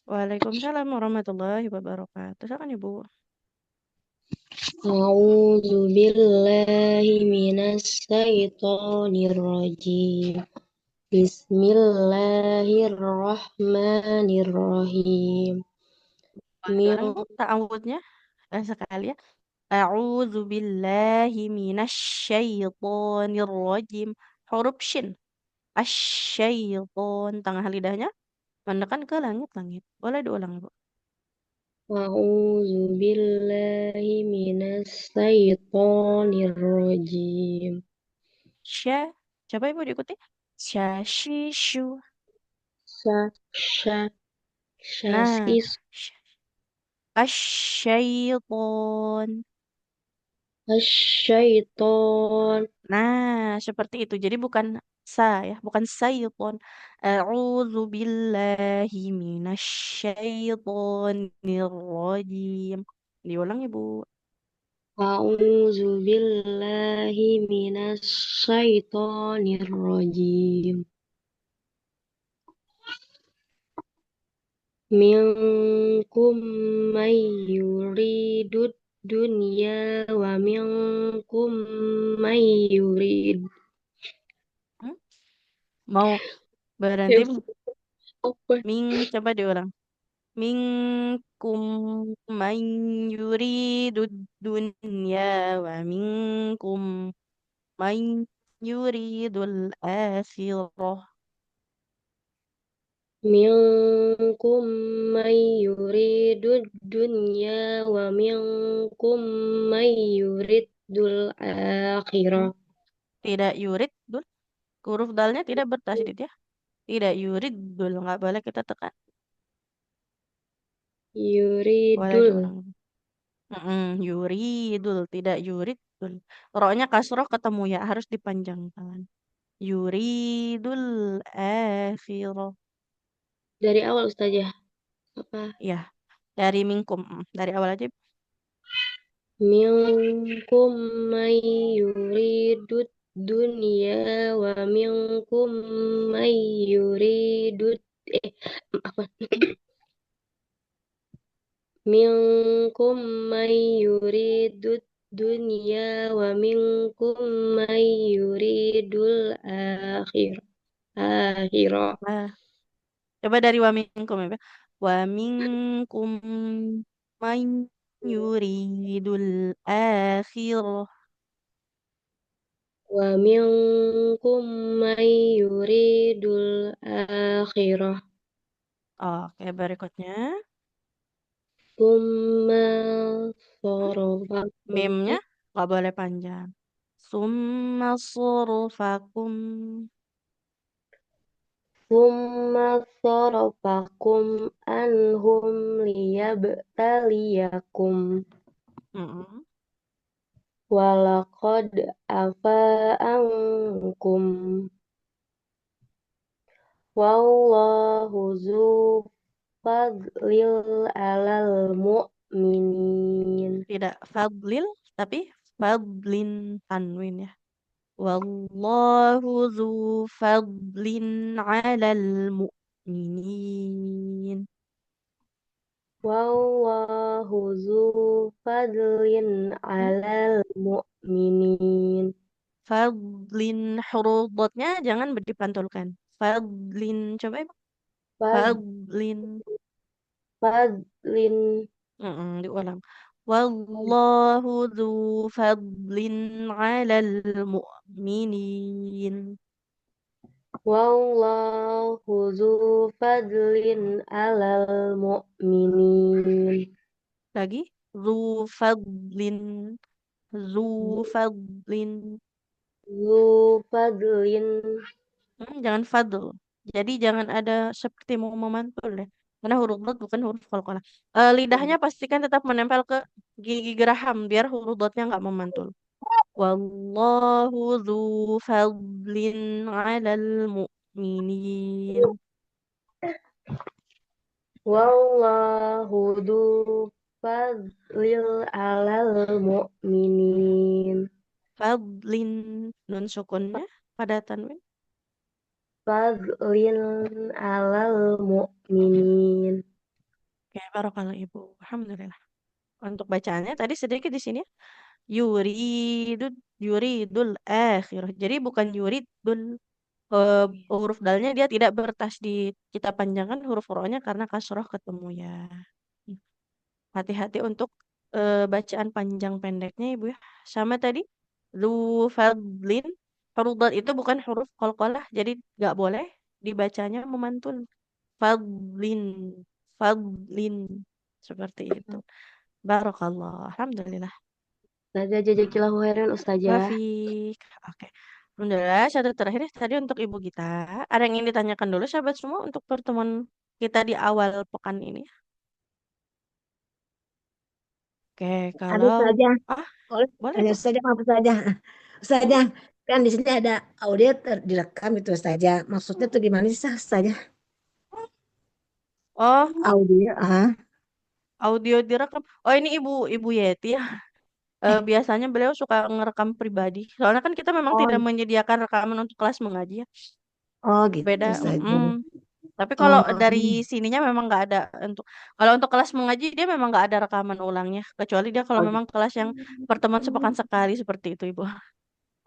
Waalaikumsalam warahmatullahi wabarakatuh. Silakan Ibu. A'udzu billahi minasyaitonir rajim. Bismillahirrahmanirrahim. Diulang Ibu, ta'awudnya sekali ya. A'udzu billahi minasyaitonir rajim. Huruf shin. Asyaiton. Tengah lidahnya menekan ke langit-langit. Boleh diulang Ibu. A'udzu billahi minasyaitonir rajim. Sya. Coba Ibu diikuti. Sya, shi, shu. Sya sya Nah. syasis Asyaiton. asyaiton. Nah, seperti itu. Jadi bukan sa ya, bukan syaiton. A'udzu billahi minasyaitonir rajim. Diulang Ibu. A'udzu billahi minasyaitonir rajim. Minkum may yuridud dunya wa minkum may yurid. Mau berhenti? Apa? Coba diulang. Minkum man yuridud dunya wa minkum man yuridul akhirah. Minkum may yuridud dunya wa minkum may yuridul akhirah. Tidak yurid dul. Huruf dalnya tidak bertasydid ya. Tidak yurid dul. Nggak boleh kita tekan. Boleh Yuridul. diulang. Yuridul. Tidak yuridul. Ro-nya kasroh ketemu ya. Harus dipanjangkan. Yuridul akhirah. Dari awal Ustazah. Apa? Ya. Dari minkum. Dari awal aja. Minkum may yuridud dunya wa minkum may yuridud apa? minkum may yuridud dunya wa minkum may yuridul akhirah. Nah, coba dari wa minkum ya. Wa minkum man yuridul akhirah. Wa minkum may yuridul akhirah. Oke, berikutnya. Tsumma sorofakum. Meme-nya nggak boleh panjang. Summa sorofakum. Tsumma sorofakum anhum liyabtaliyakum. Mm-mm. Walaqad afa ankum. Wallahu zu fadlil alal mu'minin. Tidak fadlil, tapi fadlin tanwin ya. Wallahu zu fadlin alal mu'minin. Wallahu zu fadlin alal mu'minin. Fadlin huruf dotnya jangan dipantulkan. Fadlin, coba ibu. Fad- Fadlin. Fadlin. Diulang. Wallahu dzu fadlin 'alal mu'minin. Wallahu zu fadlin alal mu'minin. Lagi dzu fadlin, dzu fadlin. Zu fadlin. Jangan fadl. Jadi jangan ada seperti mau memantul ya. Karena huruf dot bukan huruf qalqalah. Lidahnya pastikan tetap menempel ke gigi geraham biar huruf dotnya nggak memantul. Wallahu dzu fadlin 'alal mu'minin. Wallahu du fadlil alal mu'minin. Fadlin nun sukunnya pada tanwin. Fadlin alal mu'minin. Oke, barokallah Ibu. Alhamdulillah. Untuk bacaannya tadi sedikit di sini ya. Yuridul akhirah. Jadi bukan yuridul huruf dalnya dia tidak bertasdid. Kita panjangkan huruf rohnya karena kasroh ketemu ya. Hati-hati untuk bacaan panjang pendeknya Ibu ya. Sama tadi Zu fadlin huruf dal itu bukan huruf qalqalah jadi nggak boleh dibacanya memantul. Fadlin, fadlin seperti itu. Barakallah. Alhamdulillah. Ustazah jazakillahu khairan Ustazah. Wafik. Oke. Alhamdulillah. Satu terakhir tadi untuk Ibu Gita. Ada yang ingin ditanyakan dulu sahabat semua untuk pertemuan kita di awal pekan ini? Oke, Ada kalau Ustazah. ah Boleh boleh tanya Bu. Ustazah, maaf Ustazah. Ustazah, kan di sini ada audio direkam itu Ustazah. Maksudnya tuh gimana sih Ustazah? Oh, Audio, audio direkam. Oh, ini Ibu Yeti ya. Biasanya beliau suka ngerekam pribadi. Soalnya kan kita memang tidak oh, menyediakan rekaman untuk kelas mengaji ya. oh gitu Beda. Ustazah. Tapi kalau Oh, dari sininya memang nggak ada kalau untuk kelas mengaji dia memang nggak ada rekaman ulangnya. Kecuali dia kalau oh, memang kelas yang pertemuan sepekan sekali seperti itu Ibu.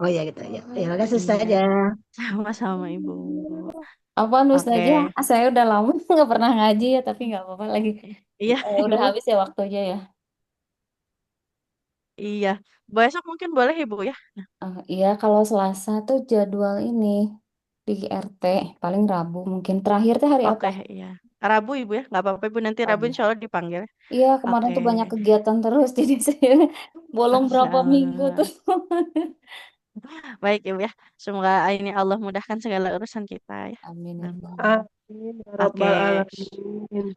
oh ya gitu ya. Ya, makasih Iya, Ustazah. sama-sama Ibu. Apaan Oke, Ustazah? Saya udah lama nggak pernah ngaji ya, tapi nggak apa-apa lagi. iya Udah Ibu. habis ya waktunya ya. Iya, besok mungkin boleh Ibu ya. Iya, kalau Selasa tuh jadwal ini di RT, paling Rabu mungkin. Terakhir tuh hari Oke, apa? iya. Rabu Ibu ya, nggak apa-apa Ibu nanti Rabu Rabu. insya Allah dipanggil. Iya, kemarin Oke, tuh banyak kegiatan terus, jadi saya bolong Masya berapa minggu tuh. Allah. Baik Ibu ya, semoga ini Allah mudahkan segala urusan kita ya. Amin ya Allah. Amin ya Oke, Rabbal Alamin.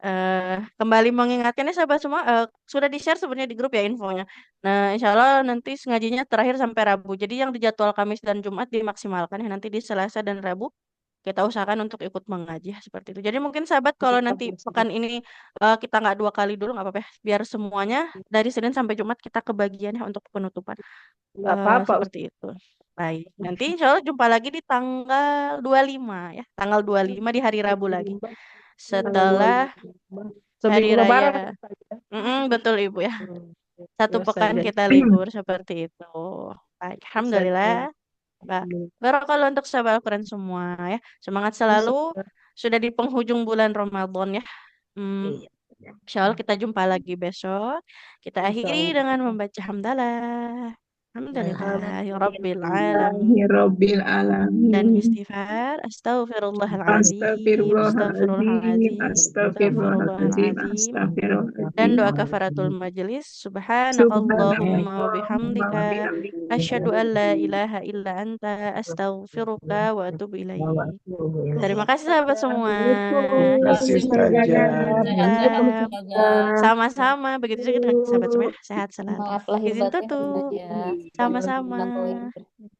kembali mengingatkan ya sahabat semua, sudah di-share sebenarnya di grup ya infonya. Nah, insya Allah nanti ngajinya terakhir sampai Rabu. Jadi yang di jadwal Kamis dan Jumat dimaksimalkan ya. Nanti di Selasa dan Rabu kita usahakan untuk ikut mengaji ya, seperti itu. Jadi mungkin sahabat kalau nanti pekan ini kita nggak 2 kali dulu nggak apa-apa ya. Biar semuanya dari Senin sampai Jumat kita kebagian ya untuk penutupan. Nggak apa-apa. Seperti itu. Baik, nanti insya Allah jumpa lagi di tanggal 25 ya. Tanggal 25 di hari Rabu lagi. Tanggal Setelah 25. hari Seminggu lebaran raya. Ustazah. Betul Ibu ya. Satu Ya pekan Ustazah. kita libur seperti itu. Baik, Ustazah. alhamdulillah. Barakallah untuk sahabat Al-Quran semua ya. Semangat selalu. Sudah di penghujung bulan Ramadan ya. Iya. Insya Allah kita jumpa lagi besok. Kita akhiri dengan membaca hamdalah. Alhamdulillahirabbil alamin. Rabbil Dan alamin. istighfar. Astaghfirullahaladzim. Astagfirullahaladzim. Astaghfirullahaladzim. Astagfirullahaladzim. Dan doa kafaratul majelis. Subhanakallahumma wa bihamdika. Asyhadu an la ilaha illa anta. Astaghfiruka wa atubu ilaik. Terima kasih sahabat semua. Terima kasih Ustazah. Sama-sama. Begitu juga dengan sahabat semua. Sehat selalu. Maaf lahir Izin batin tutup. ya. Sama-sama. Lampaui.